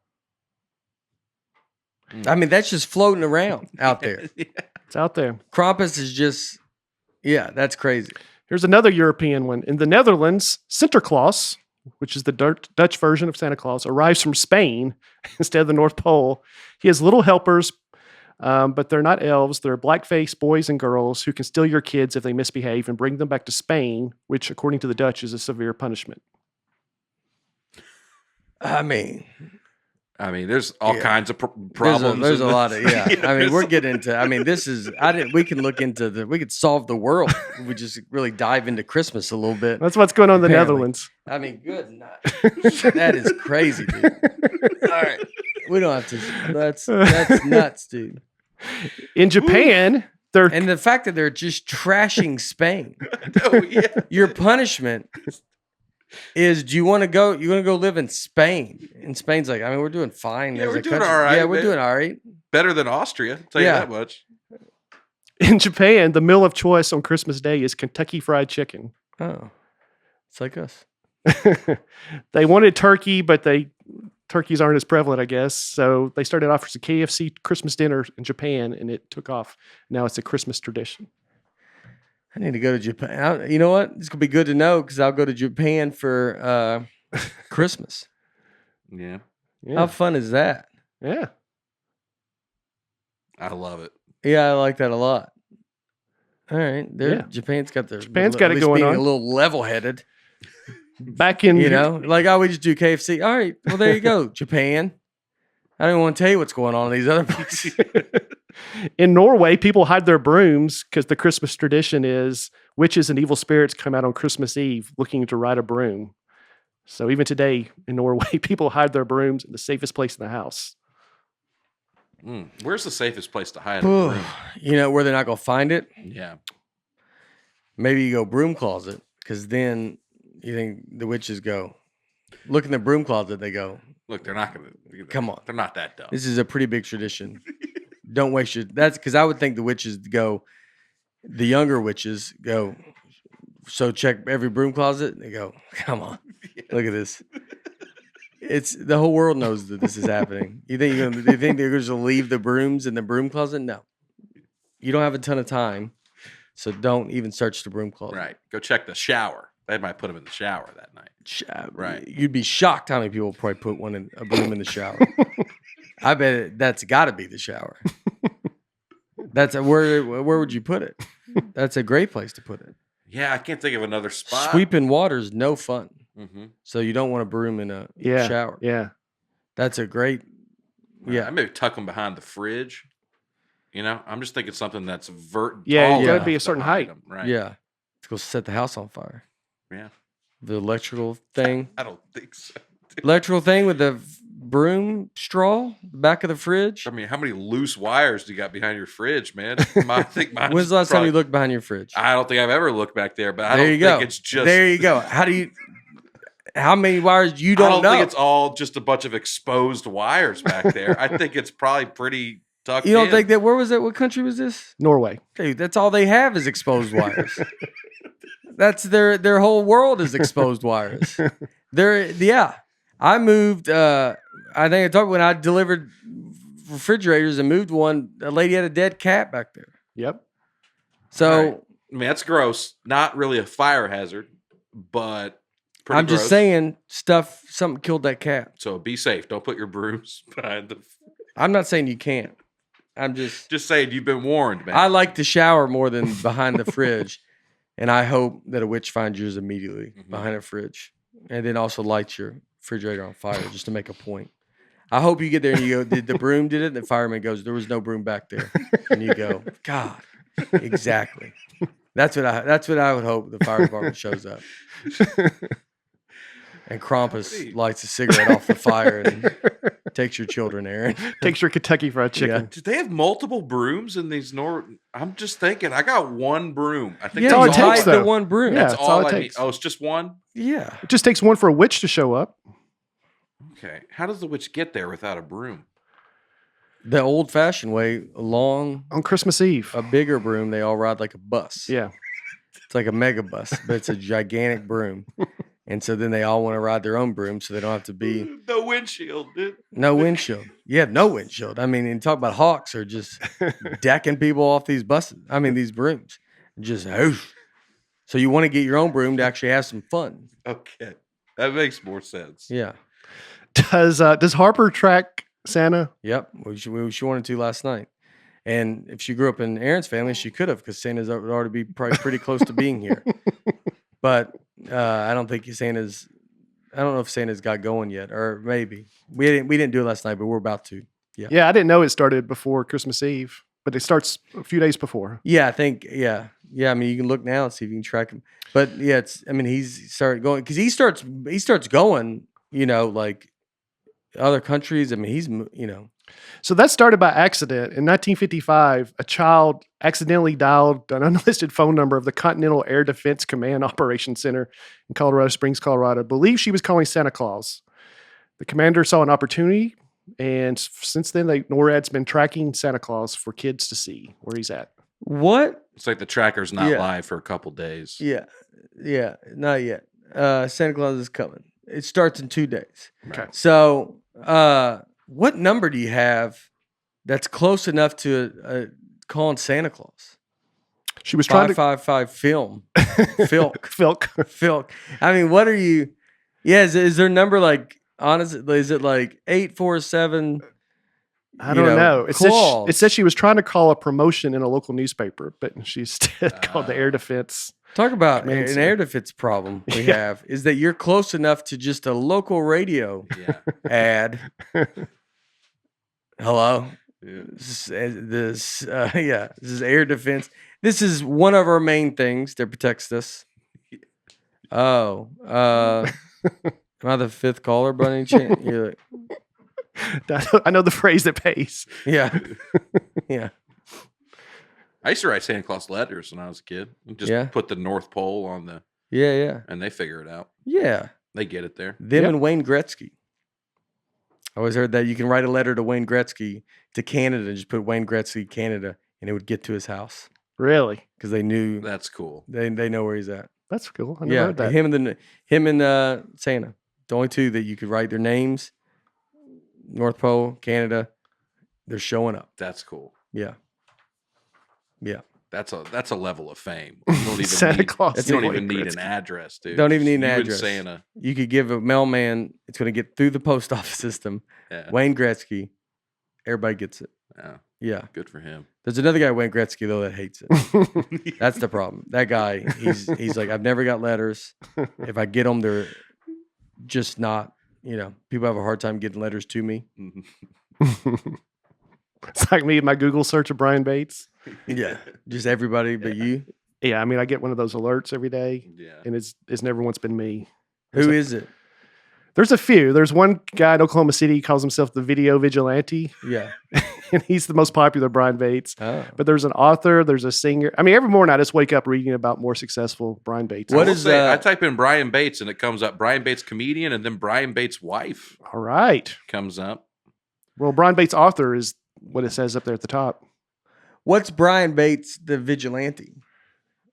I mean, that's just floating around out there. It's out there. Krampus is just, that's crazy. Here's another European one. In the Netherlands, Sinterklaas, which is the Dutch version of Santa Claus, arrives from Spain instead of the North Pole. He has little helpers, but they're not elves. They're black-faced boys and girls who can steal your kids if they misbehave and bring them back to Spain, which, according to the Dutch, is a severe punishment. I mean, there's all kinds of problems. There's a lot of, Yeah, I mean, we're there's- getting into, this is, we can look into we could solve the world. If we just really dive into Christmas a little bit. That's what's going on in the Apparently. Netherlands. I mean, good night. That is crazy, dude. All right. We don't have to, that's nuts, dude. In Japan, they're And the fact that they're just trashing Spain. Oh, yeah. Your punishment is, do you want to go live in Spain? And Spain's like, I mean, we're doing fine. Yeah, as we're a doing country. all right, Yeah, we're man. doing all right. Better than Austria, I'll tell you Yeah. that much. in Japan, the meal of choice on Christmas Day is Kentucky Fried Chicken. Oh, it's like us. They wanted turkey, but turkeys aren't as prevalent, I guess. So they started off as a KFC Christmas dinner in Japan, and it took off. Now it's a Christmas tradition. I need to go to Japan. You know what? It's gonna be good to know because I'll go to Japan for Christmas. Yeah. Yeah, How fun is that? yeah. I love it. Yeah, I like that a lot. All right, Yeah. Japan's got their Japan's got at it least going being on. a little level-headed. Back in Like we just do KFC. All right, well there you go, Japan. I don't want to tell you what's going on in these other places. in Norway, people hide their brooms because the Christmas tradition is witches and evil spirits come out on Christmas Eve looking to ride a broom. So even today in Norway, people hide their brooms in the safest place in the house. Where's the safest place to hide a broom? You know where they're not gonna find it? Yeah. Maybe you go broom closet, because then you think the witches go look in the broom closet. They go, Look, they're not gonna. come on, They're not that dumb. this is a pretty big tradition. Don't waste your. That's because I would think the witches go. The younger witches go. So check every broom closet. They go, come on, look at this. It's the whole world knows that this is happening. You think they think they're going to leave the brooms in the broom closet? No, you don't have a ton of time, so don't even search the broom closet. Right. Go check the shower. They might put them in the shower that night. Right. You'd be shocked how many people probably put a broom in the shower. I bet that's got to be the shower. Where would you put it? That's a great place to put it. Yeah, I can't think of another spot. Sweeping water's no fun. Mm-hmm. So you don't want a broom in a shower. Yeah. That's a great. Yeah. I maybe tuck them behind the fridge. You know, I'm just thinking something that's Yeah, tall you gotta enough be a to certain hide height. them, right? Yeah. Let's go set the house on fire. Yeah. The electrical thing. I don't think so. Electrical thing with the broom straw, back of the fridge. I mean, how many loose wires do you got behind your fridge, man? I think mine's When's the last time probably- you looked behind your fridge? I don't think I've ever looked back there, but I There don't you go. think it's just. There you go. How many wires you don't know? think it's all just a bunch of exposed wires back there. I think it's probably pretty tucked You don't in. think that? Where was it? What country was this? Norway. Dude, that's all they have is exposed wires. That's their whole world is exposed wires. I moved. I think I talked when I delivered refrigerators and moved one. A lady had a dead cat back there. Yep. So All right. I mean, that's gross. Not really a fire hazard, but pretty I'm just gross. saying something killed that cat. So be safe. Don't put your brooms behind the. I'm not saying you can't. I'm just saying you've been warned, man. I like to shower more than behind the fridge. And I hope that a witch finds yours immediately behind a fridge. And then also lights your refrigerator on fire just to make a point. I hope you get there and you go, did the broom did it? The fireman goes, there was no broom back there. And you go, God, exactly. That's what I would hope the fire department shows up. And Krampus lights a cigarette off the fire and takes your children, Aaron. Takes your Kentucky Fried Chicken. Do they have multiple brooms in these I'm just thinking. I got one broom. I think Yeah, all you it hide takes, the though. one broom. Yeah. that's that's all all it I need. takes. Oh, it's just one? Yeah. It just takes one for a witch to show up. Okay. How does the witch get there without a broom? The old-fashioned way, On Christmas Eve. a bigger broom, they all ride like a bus. Yeah. It's like a mega bus, but it's a gigantic broom. And so then they all want to ride their own broom so they don't have to be No windshield, dude. no windshield. Yeah, no windshield. I mean, and talk about hawks are just decking people off these buses. I mean, these brooms. Just whoosh. So you want to get your own broom to actually have some fun. Okay. That makes more sense. Yeah. Does Harper track Santa? Yep. She wanted to last night. And if she grew up in Aaron's family, she could have, because Santa's would already be probably pretty close to being here. But I don't think I don't know if Santa's got going yet, or maybe we didn't do it last night, but we're about to. Yeah. Yeah, I didn't know it started before Christmas Eve, but it starts a few days before. Yeah, I think. Yeah. I mean, you can look now and see if you can track him. But yeah, he's started going because he starts going. You know, like other countries. I mean, he's So that started by accident. In 1955, a child accidentally dialed an unlisted phone number of the Continental Air Defense Command Operations Center in Colorado Springs, Colorado. Believed she was calling Santa Claus. The commander saw an opportunity, and since then, NORAD's been tracking Santa Claus for kids to see where he's at. what? It's like the tracker's not Yeah. live for a couple days. Yeah, not yet. Santa Claus is coming. It starts in 2 days. Okay. So, what number do you have that's close enough to calling Santa Claus? She was trying to 555 film. Filk. Filk. Filk. I mean, what are you? Yeah, is there a number like, honestly, is it like 847? I don't know. It claws? said she was trying to call a promotion in a local newspaper, but she instead called the Air Defense. Talk about Command an center. air defense problem we Yeah. have is that you're close enough to just a local radio Yeah. ad. Hello. Yeah. This is air defense. This is one of our main things that protects us. Oh, am I the fifth caller by any chance? You're like, I know the phrase that pays. Yeah. Yeah. I used to write Santa Claus letters when I was a kid. Just put the North Pole on the, Yeah. and they figure it out. Yeah. They get it there. Them and Wayne Gretzky. I always heard that you can write a letter to Wayne Gretzky to Canada and just put Wayne Gretzky, Canada, and it would get to his house Really? because they knew That's cool. they know where he's at. That's cool. I never heard that. Him and Santa, the only two that you could write their names. North Pole, Canada, they're showing up. That's cool. Yeah. That's a level of fame. You don't even Santa need, Claus. you don't and even Wayne need Gretzky. an address, dude. Don't even need an You and address. Santa. You could give a mailman. It's going to get through the post office system. Yeah. Wayne Gretzky, everybody gets it. Yeah. Yeah. Good for him. There's another guy, Wayne Gretzky, though, that hates it. That's the problem. That guy, he's like, I've never got letters. If I get them, they're just not, people have a hard time getting letters to me. It's like me and my Google search of Brian Bates. Yeah. Just everybody but you. Yeah, I mean, I get one of those alerts every day, Yeah. and it's never once been me. Who is it? There's a few. There's one guy in Oklahoma City, calls himself the Video Vigilante, Yeah. and he's the most popular Brian Bates. Oh. But there's an author, there's a singer. I mean, every morning I just wake up reading about more successful Brian Bates. What I will is say, I type in Brian Bates and it comes up Brian Bates comedian, and then Brian Bates wife All right. comes up. Well, Brian Bates author is what it says up there at the top. What's Brian Bates, the vigilante?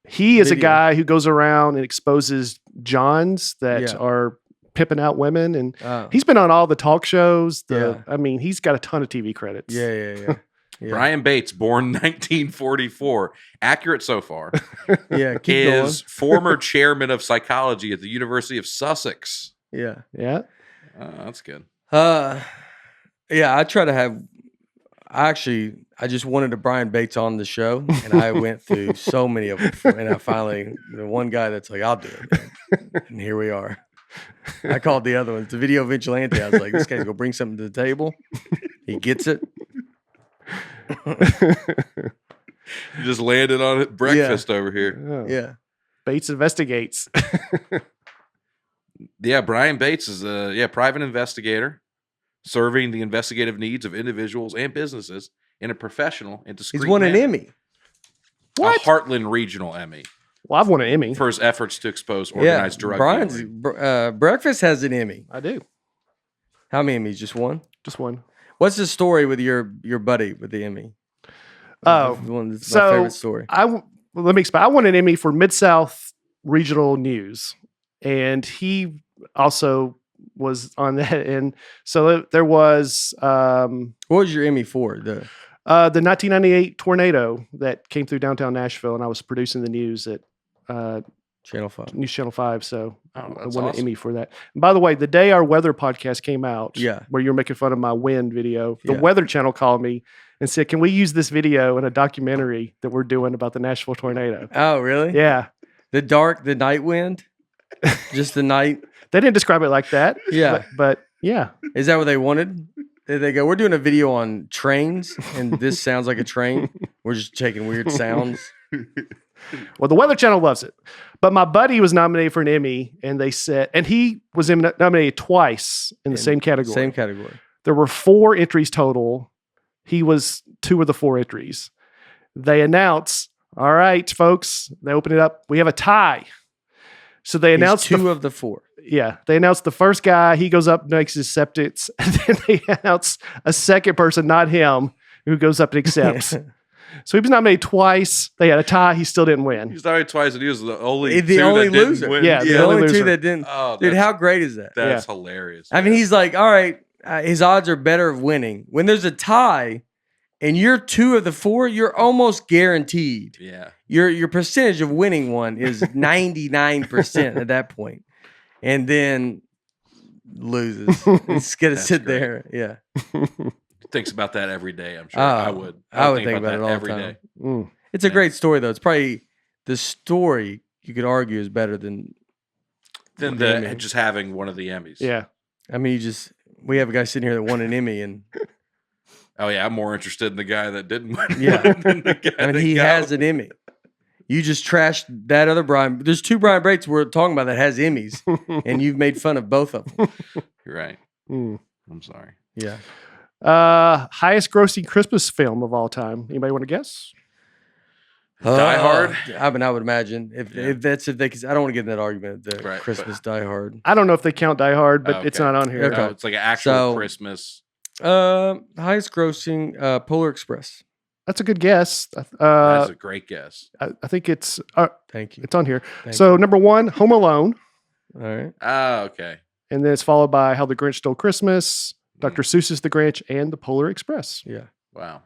He is a Video. guy who goes around and exposes Johns that Yeah. are pimping out women, and Oh. he's been on all the talk shows. Yeah. I mean, he's got a ton of TV credits. Yeah. Brian Bates, born 1944, accurate so far, Yeah, keep is former chairman of psychology at the University of Sussex. going. Yeah. Oh, that's good. Yeah, I try to have. I just wanted a Brian Bates on the show, and I went through so many of them, and I finally the one guy that's like, I'll do it, man. And here we are. I called the other one, the Video Vigilante. I was like, this guy's gonna bring something to the table. He gets it. You just landed on it. Breakfast over here. Oh. Yeah. Bates investigates. Yeah, Brian Bates is a private investigator serving the investigative needs of individuals and businesses in a professional and discreet He's won an manner. Emmy. What? A Heartland Regional Emmy Well, I've won an Emmy. for his efforts to expose organized drug Brian's dealing. Breakfast has an Emmy. I do. How many Emmys? Just one? Just one. What's the story with your buddy with the Emmy? Oh, The one that's my so favorite story. Let me explain. I won an Emmy for Mid-South Regional News, and he also was on that. And so there was What was your Emmy for? the 1998 tornado that came through downtown Nashville, and I was producing the news at Channel 5. News Channel 5. So Oh, I that's won an awesome. Emmy for that. And by the way, the day our weather podcast came out, Yeah. where you were making fun of my wind video, the Yeah. Weather Channel called me and said, "Can we use this video in a documentary that we're doing about the Nashville tornado?" Oh, really? Yeah, The night wind? Just the night? they didn't describe it like that. Yeah. but yeah, Is that what they wanted? Did they go, we're doing a video on trains, and this sounds like a train? We're just taking weird sounds. well, the Weather Channel loves it. But my buddy was nominated for an Emmy, and they said, and he was nominated twice in the same category. Same category. There were 4 entries total. He was 2 of the 4 entries. They announce, all right, folks, they open it up. We have a tie. So they announced He's 2 of the 4. Yeah, they announced the first guy. He goes up, makes his acceptance, and then they announce a second person, not him, who goes up and accepts. So he was nominated twice. They had a tie. He still didn't win. He's nominated twice, and he was the only The two only that didn't loser. win. Yeah, The only only loser. 2 that didn't. Oh, Dude, that's- how great is that? That's hilarious. I mean, he's like, all right, his odds are better of winning. When there's a tie and you're 2 of the 4, you're almost guaranteed. yeah. Your percentage of winning one is 99% at that point. And then loses. It's going to That's sit great. there. Yeah. Thinks about that every day. I'm sure Oh, I would. I would think about it all the every time. day. Mm. It's a Yeah. great story, though. It's probably the story you could argue is better than, Than the the Emmy. just having one of the Emmys. Yeah. I mean, we have a guy sitting here that won an Emmy, and Oh yeah, I'm more interested in the guy that didn't win. Yeah. than the guy I mean, that he got has one. an Emmy. You just trashed that other Brian. There's 2 Brian Bates we're talking about that has Emmys, and you've made fun of both of them. You're right. Mm. I'm sorry. Yeah. Highest grossing Christmas film of all time. Anybody want to guess? Die Hard? I would imagine if because I don't want to get in that argument. The Right, Christmas Die Hard. I don't know if they count Die Hard, but it's Okay. not on here. Okay. Oh, it's like an actual So- Christmas. Highest grossing Polar Express. That's a good guess. That's a great guess. I think it's Thank you. on here. Thank So you. number 1, Home Alone, All right. Oh, okay. and then it's followed by How the Grinch Stole Christmas, Dr. Seuss's The Grinch, and The Polar Express. Yeah. Wow.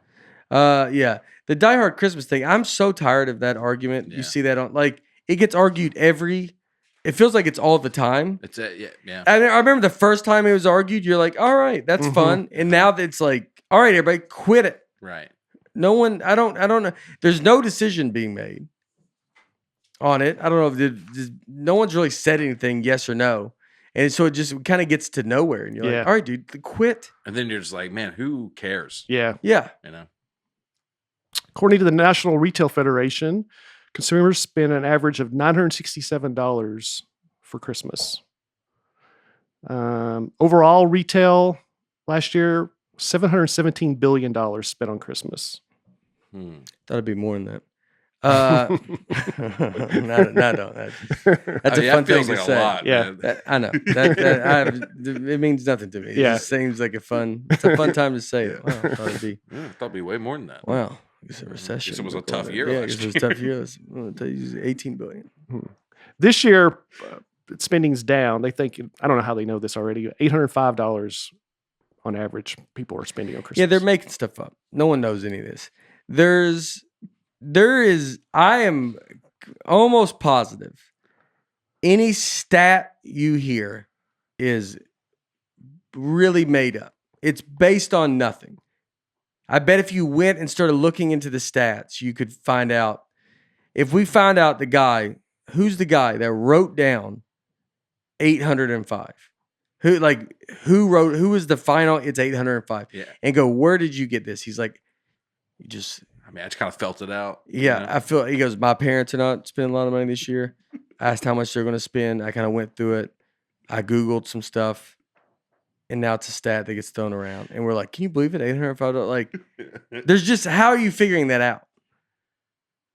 Yeah. The Die Hard Christmas thing. I'm so tired of that argument. Yeah. You see that on it gets argued it feels like it's all the time. It's yeah. I remember the first time it was argued, you're like, all right, that's Mhm. fun. And now that it's like, all right, everybody quit it. Right. No one, I don't know. There's no decision being made on it. I don't know if no one's really said anything, yes or no. And so it just kind of gets to nowhere. And you're Yeah. like, all right, dude, quit. And then you're just like, man, who cares? Yeah. Yeah. You know. According to the National Retail Federation, consumers spend an average of $967 for Christmas. Overall, retail last year, $717 billion spent on Christmas. That'd be more than that. No, that's a fun thing feels to like say. a lot. Yeah. Man. I know. It means nothing to me. It Yeah. just seems like it's a fun time to say it. Wow, I thought it'd be, I thought it'd be way more than that. wow. It's a recession. Guess it was a Look on tough that. year Yeah, last it was a tough year. It was 18 billion. This year, spending's down. They think, I don't know how they know this already, $805 on average people are spending on Christmas. Yeah, they're making stuff up. No one knows any of this. I am almost positive any stat you hear is really made up. It's based on nothing. I bet if you went and started looking into the stats, you could find out. If we find out who's the guy that wrote down 805? Who was the final? It's 805. Yeah. And go, where did you get this? He's like, I just kind of felt it out. Yeah, you know? I feel. He goes, my parents are not spending a lot of money this year. I asked how much they're going to spend. I kind of went through it. I Googled some stuff, and now it's a stat that gets thrown around. And we're like, can you believe it? $805. Like, there's just, how are you figuring that out?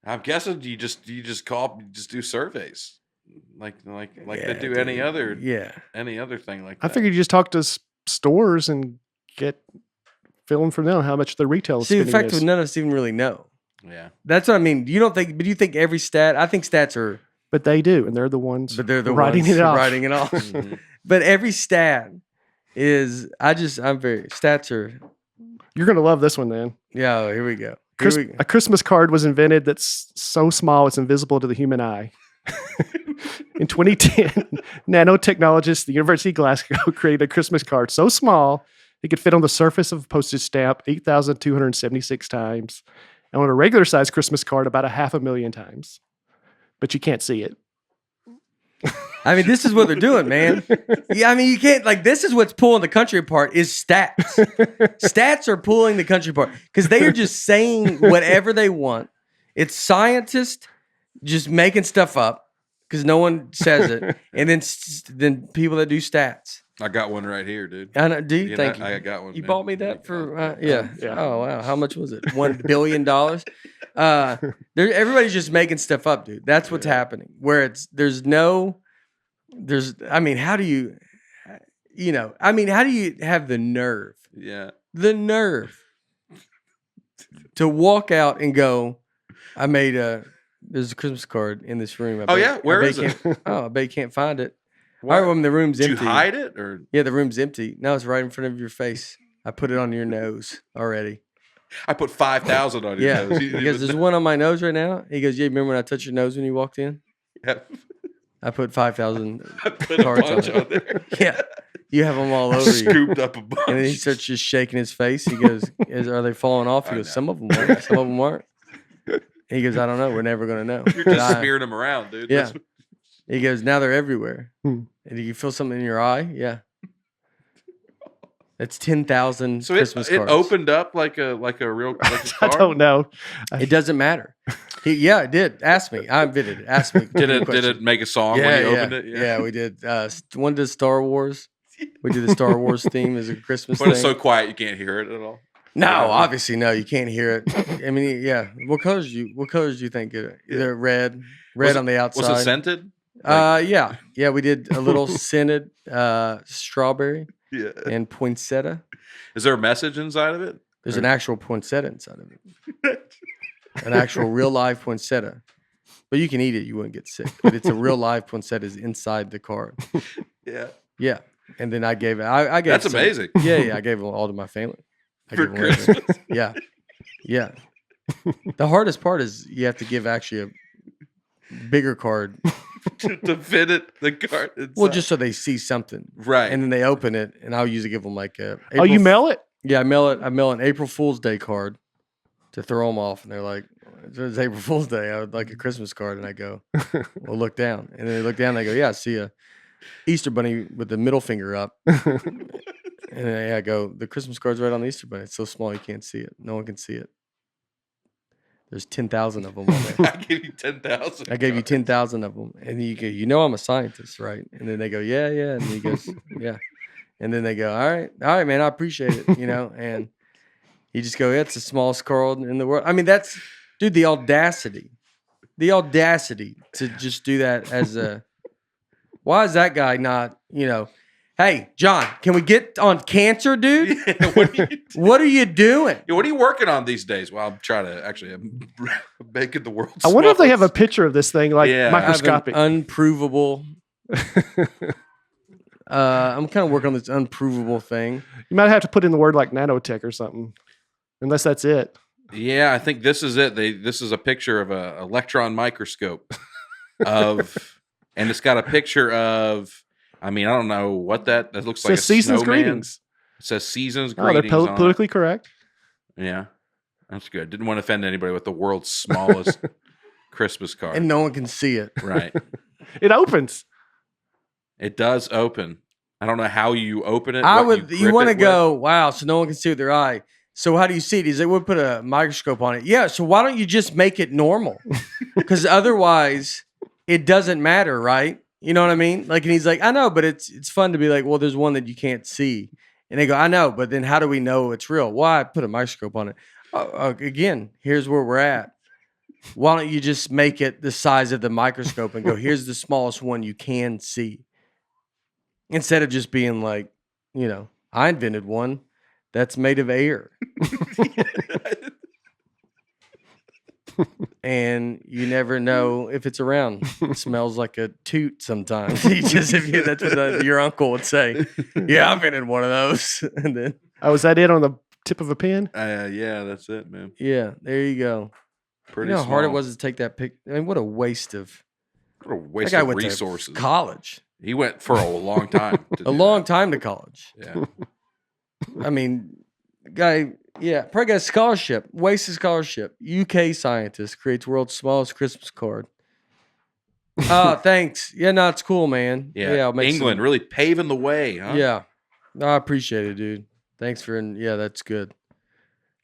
I'm guessing you just do surveys, like Yeah, they do any dude. other Yeah, any other thing like I that. figured you just talk to stores and get feeling from them how much the retail see, the spending fact is. that none of us even really know. Yeah. That's what I mean. You don't think, but you think every stat? I think stats are, But they do, and they're the ones but they're the writing ones it off. writing it off. Mhm. But every stat is, stats are. You're going to love this one, then. Yeah, here we go. A Christmas card was invented that's so small it's invisible to the human eye. In 2010, nanotechnologists at the University of Glasgow created a Christmas card so small it could fit on the surface of a postage stamp 8,276 times, and on a regular size Christmas card about 500,000 times. But you can't see it. I mean, this is what they're doing, man. Yeah, I mean, you can't, this is what's pulling the country apart is stats. Stats are pulling the country apart because they are just saying whatever they want. It's scientists just making stuff up because no one says it. And then people that do stats. I got one right here, dude. I know, do you? You Thank know, you. I got one. You man. bought me that for, Yeah. Oh, wow. How much was it? $1 billion? Everybody's just making stuff up, dude. That's what's happening. Where I mean, how do you have the nerve Yeah. to walk out and go, there's a Christmas card in this room. Where is it? I bet you can't find it. Why? All right, well, the room's Did empty. you hide it or? Yeah, the room's empty. No, it's right in front of your face. I put it on your nose already. I put 5,000 on your Yeah. nose. He goes, there's one on my nose right now. He goes, yeah, remember when I touched your nose when you walked in? Yeah. I put 5,000 I put a cards bunch on on there. Yeah. You have them all over you. Scooped up a bunch. And then he starts just shaking his face. He goes, are they falling off? He I goes, know. some of them weren't. Some of them weren't. He goes, I don't know. We're never going to know. You're And just I- smearing them around, dude. Yeah. He goes, now they're everywhere. Hmm. And you feel something in your eye? Yeah. It's 10,000 So Christmas it cards. opened up like a real I card? don't know. It doesn't matter. It did. Ask me. I invented it. Ask me. Did Good it question. make a song when you opened it? Yeah, we did. One did Star Wars. We did the Star Wars theme as a Christmas But thing. it's so quiet you can't hear it at all. No, Yeah. obviously no. You can't hear it. I mean, yeah. What colors do you think? Either red on the outside. Was it scented? Yeah. We did a little scented strawberry Yeah. and poinsettia. Is there a message inside of it? There's an actual poinsettia inside of it. An actual real live poinsettia. But you can eat it. You wouldn't get sick. But it's a real live poinsettia is inside the card. Yeah. Yeah. And then I gave it. I gave That's some- amazing. Yeah. I gave them all to my family. I For gave them everything. Christmas. Yeah. The hardest part is you have to give actually a bigger card. To fit it, the card. Well, just so they see something. right. And then they open it, and I'll usually give them like a. Oh, you mail it? Yeah, I mail an April Fool's Day card to throw them off, and they're like, "It's April Fool's Day. I would like a Christmas card." And I go, "Well, look down." And then they look down, and they go, "Yeah, I see a Easter bunny with the middle finger up." And then I go, "The Christmas card's right on the Easter bunny. It's so small you can't see it. No one can see it. There's 10,000 of them on there." I gave you 10,000. I gave you 10,000 of them, and you go, I'm a scientist, right? And then they go, yeah, and he goes, yeah, and then they go, all right, man, I appreciate it, and you just go, yeah, it's the smallest card in the world. I mean, that's, dude, the audacity to just do that as a. Why is that guy not, Hey, John, can we get on cancer, dude? Yeah, What are you doing? what are you working on these days? Well, I'm trying to actually make it the world. I wonder if they have a smallest. picture of this thing, like Yeah. I have an microscopic. unprovable. I'm kind of working on this unprovable thing. You might have to put in the word like nanotech or something, unless that's it. Yeah, I think this is it. This is a picture of an electron microscope and it's got a picture of. I mean, I don't know what that looks It like. says A season's snowman. greetings. It says season's Oh, they're greetings. on it. politically correct. Yeah, that's good. Didn't want to offend anybody with the world's smallest Christmas card. And no one can see it. Right. It opens. It does open. I don't know how you open it. I what would. grip You want to it with. go? Wow! So no one can see with their eye. So how do you see it? He's like, we'll put a microscope on it. Yeah. So why don't you just make it normal? Because otherwise, it doesn't matter, right? You know what I mean? Like, and he's like, I know, but it's fun to be like, well, there's one that you can't see, and they go, I know, but then how do we know it's real? Why put a microscope on it? Again, here's where we're at. Why don't you just make it the size of the microscope and go, here's the smallest one you can see, instead of just being like, I invented one that's made of air. And you never know if it's around. It smells like a toot sometimes. That's what your uncle would say. Yeah, I invented one of those. And then, Oh, is that it on the tip of a pen? Yeah, that's it, man. yeah, there you go. Pretty You know how hard it small. was to take that pic. I mean, what a waste of. What a waste That guy of went resources. to college. He went for a long time. to A do long that. time to college. Yeah. I mean, guy, yeah, probably got a scholarship. Wasted scholarship. UK scientist creates world's smallest Christmas card. Oh, thanks. Yeah, no, it's cool, man. Yeah. I'll make England some- really paving the way, huh? Yeah. No, I appreciate it, dude. Thanks for, yeah, that's good.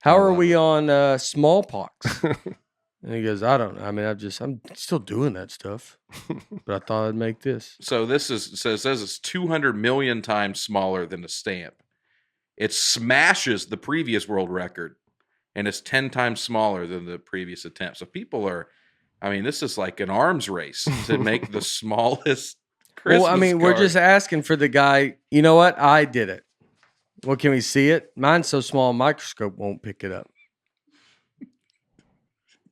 How I are love we it. on smallpox? And he goes, I don't know. I mean, I'm still doing that stuff, but I thought I'd make this. So this is so it says it's 200 million times smaller than a stamp. It smashes the previous world record, and it's 10 times smaller than the previous attempt. So people are, I mean, this is like an arms race to make the smallest Christmas Well, I mean, we're card. just asking for the guy. You know what? I did it. Well, can we see it? Mine's so small, a microscope won't pick it up.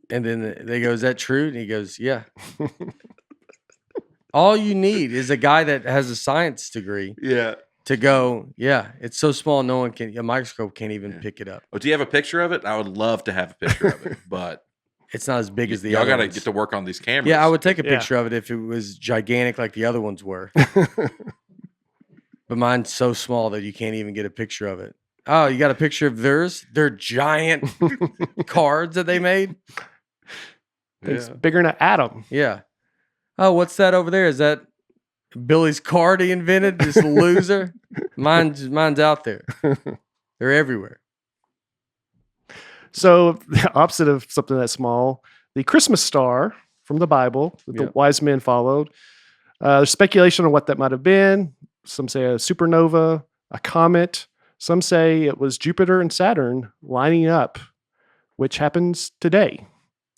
And then they go, is that true? And he goes, yeah. All you need is a guy that has a science degree Yeah. to go, yeah, it's so small, no one can, a microscope can't even Yeah. pick it up. Oh, do you have a picture of it? I would love to have a picture of it, but It's not as big as the y'all other got to ones. get to work on these cameras. Yeah, I would take a Yeah. picture of it if it was gigantic like the other ones were. But mine's so small that you can't even get a picture of it. Oh, you got a picture of theirs? They're giant cards that they made? It's Yeah. bigger than an atom. Yeah. Oh, what's that over there? Is that Billy's card he invented? This loser? Mine's out there. They're everywhere. So the opposite of something that small, the Christmas star from the Bible that the Yep. wise men followed. There's speculation on what that might have been. Some say a supernova, a comet. Some say it was Jupiter and Saturn lining up, which happens today.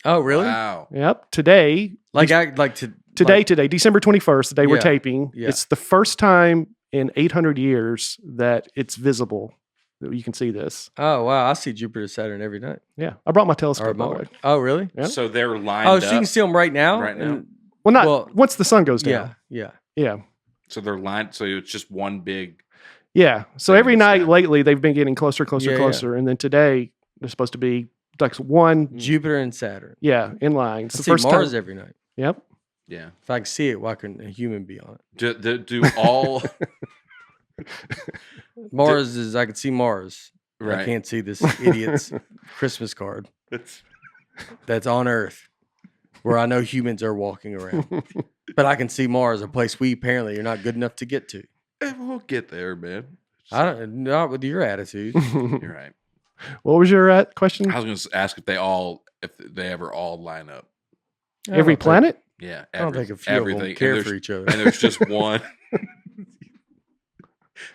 Oh, really? Wow. Yep, today. Today, December 21st, the day we're Yeah, taping. yeah. It's the first time in 800 years that it's visible. That you can see this. Oh, wow. I see Jupiter, Saturn every night. Yeah, I brought my Or telescope. By the way. Mars. Oh, really? Yeah. So they're lined Oh, up. so you can see them right now? Right now? And- Well, not Well, once the sun goes down. yeah. Yeah. So they're lined. So it's just one big. Yeah. So Thing every in the night sky. lately, they've been getting closer, Yeah, yeah. closer. And then today, they're supposed to be like one, Jupiter and Saturn. in line. It's I the see first Mars time. every night. Yep. Yeah. If I can see it, why couldn't a human be on it? Do all Mars is, I can see Mars. right? I can't see this idiot's Christmas card It's- that's on Earth where I know humans are walking around. But I can see Mars, a place we apparently are not good enough to get to. We'll get there, man. Not with your attitude. You're right. What was your question? I was going to ask if they ever all line up. I Every don't think- planet? Yeah. I don't think a few of them everything. care And for each other. and there's just one.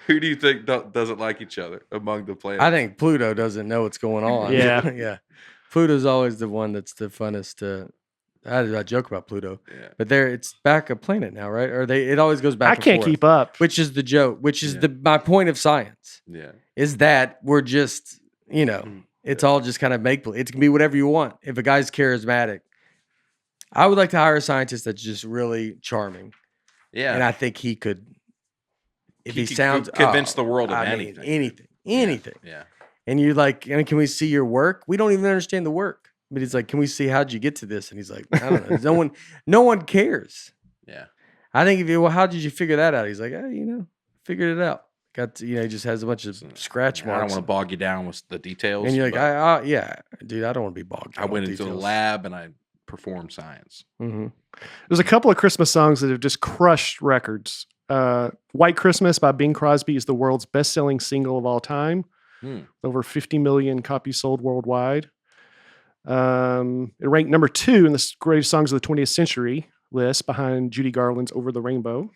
Who do you think doesn't like each other among the planets? I think Pluto doesn't know what's going on. Yeah. yeah. Pluto's always the one that's the funnest to. I joke about Pluto, Yeah. but it's back a planet now, right? Or it always goes back. I and can't forth, keep up. Which is the joke? Which is Yeah. my point of science Yeah. is that we're just it's all just kind of make believe. It can be whatever you want. If a guy's charismatic, I would like to hire a scientist that's just really charming, Yeah. and I think he could. If he could sounds convince the world of I mean, anything. anything. Yeah. And you're like, and can we see your work? We don't even understand the work. But he's like, can we see how'd you get to this? And he's like, I don't know. No one cares. Yeah. I think how did you figure that out? He's like, figured it out. Got to, he just has a bunch of scratch I don't marks. want to bog you down with the details. And you're like, but yeah, dude, I don't want to be bogged. I went into the lab and I performed science. Mm-hmm. There's a couple of Christmas songs that have just crushed records. White Christmas by Bing Crosby is the world's best-selling single of all time. Over 50 million copies sold worldwide. It ranked number 2 in the greatest songs of the 20th century list behind Judy Garland's Over the Rainbow.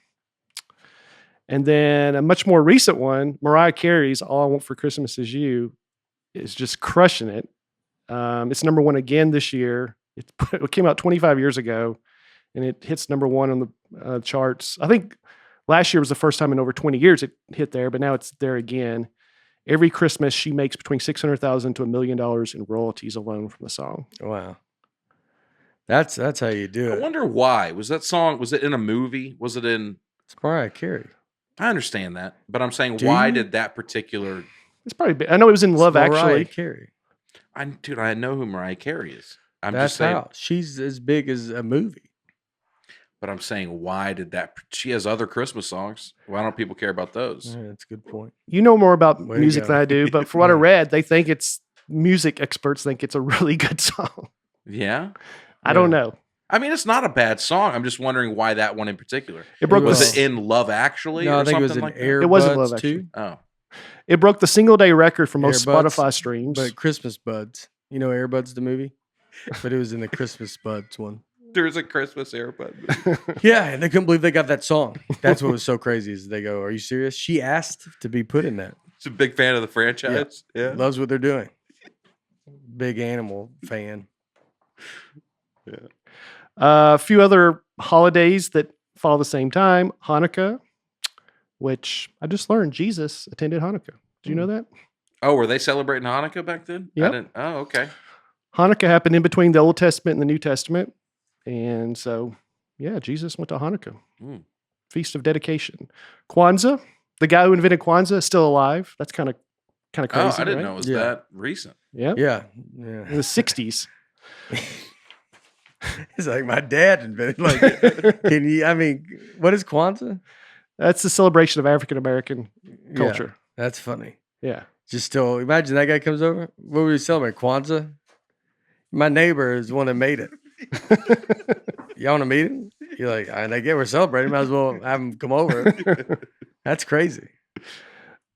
And then a much more recent one, Mariah Carey's All I Want for Christmas Is You, is just crushing it. It's number 1 again this year. It came out 25 years ago, and it hits number 1 on the charts. I think last year was the first time in over 20 years it hit there, but now it's there again. Every Christmas, she makes between $600,000 to $1 million in royalties alone from the song. Wow. That's how you do I it. wonder why. Was it in a movie? Was it in It's Mariah Carey. I understand that, but I'm saying Do why you? did that particular It's probably. I know it was in Love It's Mariah Actually. Carey. I know who Mariah Carey is. I'm That's just saying, how she's as big as a movie. but I'm saying why did that she has other Christmas songs. Why don't people care about those? Yeah, that's a good point. You know more about Way to music go. than I do, but for what I Yeah. read, they think music experts think it's a really good song. Yeah. I don't know. I mean, it's not a bad song. I'm just wondering why that one in particular. It broke was- Was the, it in Love Actually? No, or I think it was something an like that? Air It wasn't Buds Love too, Oh, it broke the single day record for most Airbuds, Spotify streams. but Christmas Buds. You know Airbuds the movie, but it was in the Christmas Buds one. there's a Christmas Airbud. Yeah, and they couldn't believe they got that song. That's what was so crazy is they go, "Are you serious?" She asked to be put in that. She's a big fan of the franchise. Yeah. Loves what they're doing. Big animal fan. A few other holidays that fall the same time. Hanukkah, which I just learned Jesus attended Hanukkah. Did you know that? Oh, were they celebrating Hanukkah back then? Yep. I didn't. Oh, okay. Hanukkah happened in between the Old Testament and the New Testament. And so, yeah, Jesus went to Hanukkah. Mm. Feast of Dedication. Kwanzaa, the guy who invented Kwanzaa is still alive. That's kind of Oh, crazy. I didn't right? know it was Yeah. that recent. Yeah. Yeah, In yeah. the 60s. It's like my dad invented. Like, can you? I mean, what is Kwanzaa? That's the celebration of African American Yeah, culture. that's funny. Yeah. Just still imagine that guy comes over. What were you celebrating? Kwanzaa? My neighbor is the one that made it. Y'all want to meet him? You're like, and I get we're celebrating. Might as well have him come over. That's crazy.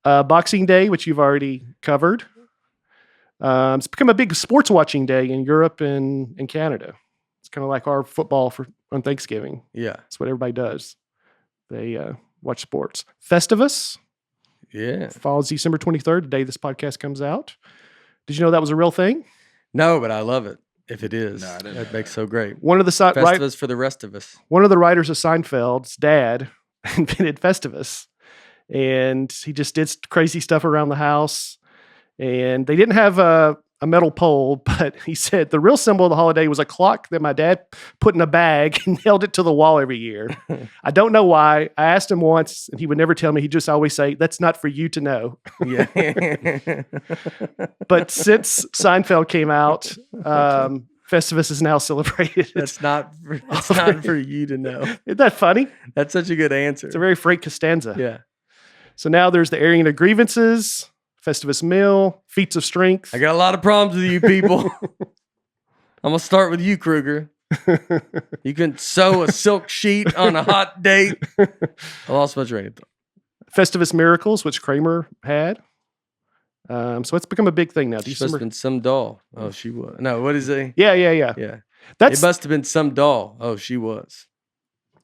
Boxing Day, which you've already covered. It's become a big sports watching day in Europe and in Canada. It's kind of like our football on Thanksgiving. Yeah. That's what everybody does. They watch sports. Festivus Yeah. falls December 23rd, the day this podcast comes out. Did you know that was a real thing? No, but I love it. If it is, No, I didn't that know makes that. so great. One of the Festivus for the rest of us. one of the writers of Seinfeld's dad invented Festivus, and he just did crazy stuff around the house. And they didn't have a metal pole, but he said the real symbol of the holiday was a clock that my dad put in a bag and held it to the wall every year. I don't know why. I asked him once, and he would never tell me. He'd just always say, "That's not for you to know." Yeah. But since Seinfeld came out, Festivus is now celebrated. It's not for you to know. Isn't that funny? That's such a good answer. It's a very Frank Costanza. Yeah. So now there's the airing of grievances, Festivus meal, feats of strength. I got a lot of problems with you people. I'm going to start with you, Kruger. You can sew a silk sheet on a hot date. I lost my train of thought. Festivus miracles, which Kramer had. So it's become a big thing now. She must have been some doll. Oh, she was. No, what is it? Yeah. Yeah. It must have been some doll. Oh, she was.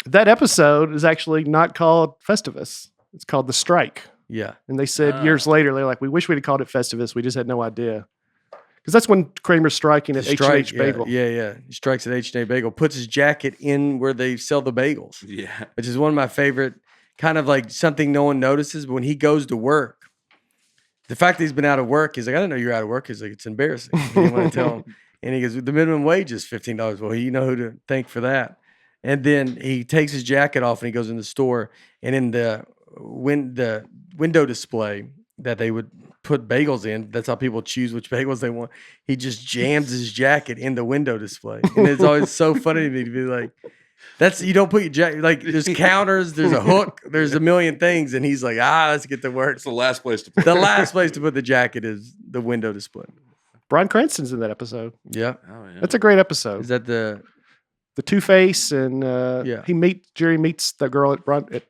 That episode is actually not called Festivus. It's called The Strike. Yeah. And they said years later, they're like, we wish we'd have called it Festivus. We just had no idea. Because that's when Kramer's striking at H&H Bagel. Yeah. He strikes at H&H Bagel, puts his jacket in where they sell the bagels. Yeah. Which is one of my favorite, kind of like something no one notices. But when he goes to work, the fact that he's been out of work, he's like, I didn't know you were out of work. He's like, it's embarrassing. He didn't want to tell him. And he goes, the minimum wage is $15. Well, you know who to thank for that. And then he takes his jacket off and he goes in the store. And in the window display that they would put bagels in, that's how people choose which bagels they want. He just jams his jacket in the window display. And it's always so funny to me to be like, you don't put your jacket, like there's counters, there's a hook, there's a million things. And he's like, let's get to work. It's the last place to put The last place to put the jacket is the window display. Bryan Cranston's in that episode. Yeah. Oh, yeah. That's a great episode. Is that the Two-Face and Yeah. Jerry meets that girl at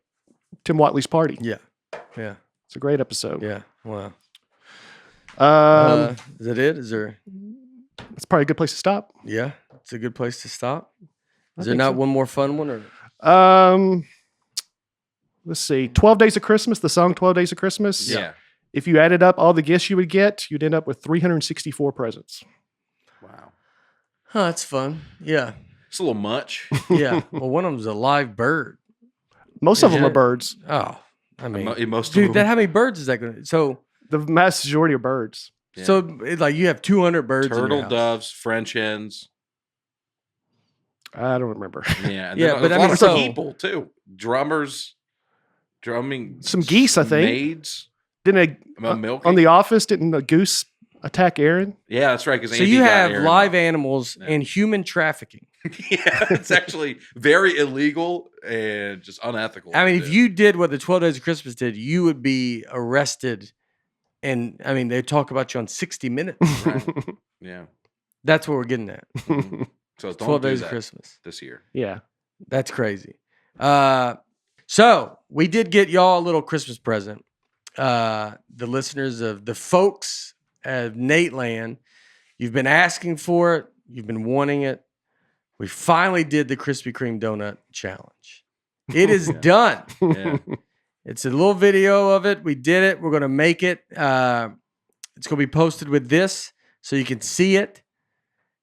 Tim Watley's party. Yeah. It's a great episode. Yeah. Wow. Is that it? Is there? It's probably a good place to stop. Yeah. It's a good place to stop. I Is there think not so. one more fun one? Or Let's see. 12 Days of Christmas, the song 12 Days of Christmas. Yeah. If you added up all the gifts you would get, you'd end up with 364 presents. Wow. Huh, that's fun. Yeah. It's a little much. Yeah. Well, one of them's a live bird. Most of them Yeah. are birds. Oh, I mean, Most of dude, them. how many birds is that going to? So, The vast majority are birds. Yeah. it's like you have 200 birds. in your Turtle house. doves, French hens. I don't remember. Yeah. And Yeah, then but a I lot mean, of so- people too. Drummers, drumming. Some geese, I think. Maids. Didn't Milking. on The Office, didn't a goose attack Aaron? Yeah, that's right. Because So you have live animals and human trafficking. Yeah, it's actually very illegal and just unethical. I mean, to if do. you did what the 12 Days of Christmas did, you would be arrested. And I mean, they talk about you on 60 Minutes. Right. Yeah. That's what we're getting at. So don't 12 do Days that of Christmas. this year. Yeah. That's crazy. So we did get y'all a little Christmas present. The listeners of the folks of Nateland, you've been asking for it. You've been wanting it. We finally did the Krispy Kreme donut challenge. It is done. Yeah. It's a little video of it. We did it. We're going to make it. It's going to be posted with this so you can see it.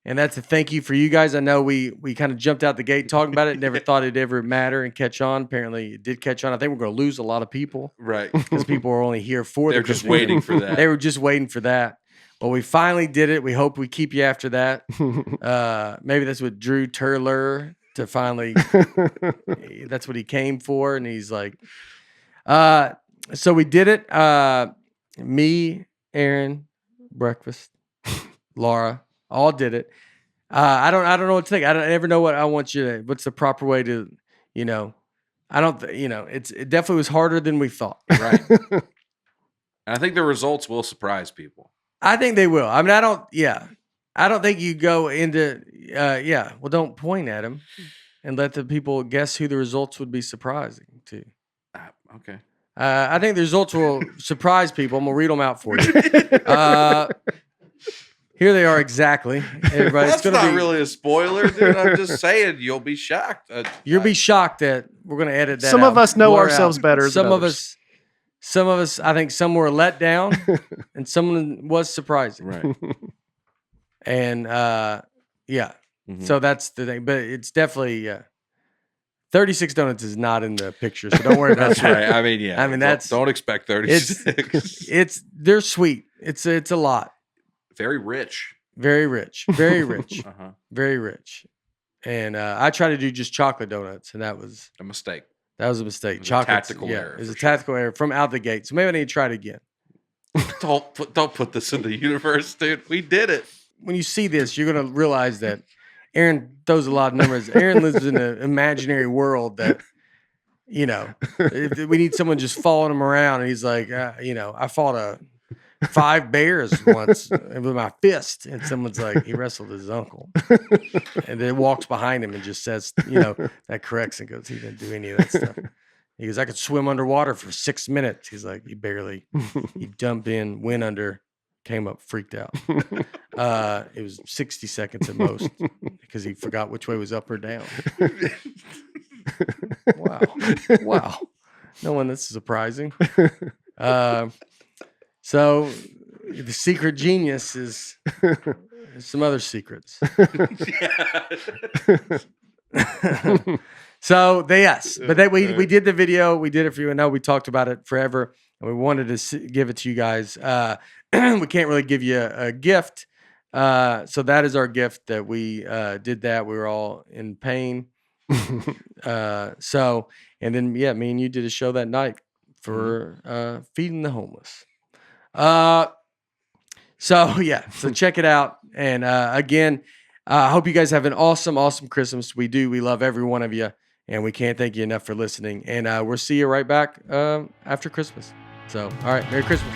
And that's a thank you for you guys. I know we kind of jumped out the gate talking about it. Never thought it'd ever matter and catch on. Apparently it did catch on. I think we're going to lose a lot of people Right. because people are only here for They're the just Krispy waiting Kreme. for that. They were just waiting for that. Well, we finally did it. We hope we keep you after that. Maybe that's what Drew Turler to finally, that's what he came for. And he's like, so we did it. Me, Aaron, breakfast, Laura, all did it. I don't know what to think. I never know what I want you to, what's the proper way to, it definitely was harder than we thought. Right. And I think the results will surprise people. I think they will. I mean, I don't think you go into, well, don't point at them and let the people guess who the results would be surprising to. Okay. I think the results will surprise people. I'm going to read them out for you. here they are exactly. Everybody, That's not really a spoiler, dude. I'm just saying you'll be shocked. You'll be shocked that we're going to edit that. Some of us know blur ourselves better Some than of others. Some of us, I think, some were let down, and some was surprising. Right. And yeah, Mhm. so that's the thing. But it's definitely 36 Donuts is not in the picture, so don't worry about That's that. right. I mean, yeah. I mean, don't expect 36. They're sweet. It's a lot. Very rich. Very rich. Very rich. Uh-huh. Very rich. And I tried to do just chocolate donuts, and that was A mistake. a mistake. It was a Chocolate's- tactical yeah, error, It was a for sure. tactical error from out the gate. So maybe I need to try it again. Don't put this in the universe, dude. We did it. When you see this, you're going to realize that Aaron throws a lot of numbers. Aaron lives in an imaginary world that, if we need someone just following him around. And he's like, I fought 5 bears once with my fist. And someone's like, he wrestled his uncle. And then walks behind him and just says, that corrects and goes, he didn't do any of that stuff. He goes, I could swim underwater for 6 minutes. He's like, he jumped in, went under, came up, freaked out. It was 60 seconds at most because he forgot which way was up or down. Wow. No one, this is surprising. So the secret genius is some other secrets. So we did the video. We did it for you. I know we talked about it forever, and we wanted to give it to you guys. We can't really give you a gift, so that is our gift that we did that. We were all in pain. And then me and you did a show that night for feeding the homeless. So check it out. And again, I hope you guys have an awesome Christmas. We do. We love every one of you. And we can't thank you enough for listening. And we'll see you right back after Christmas. So, all right. Merry Christmas.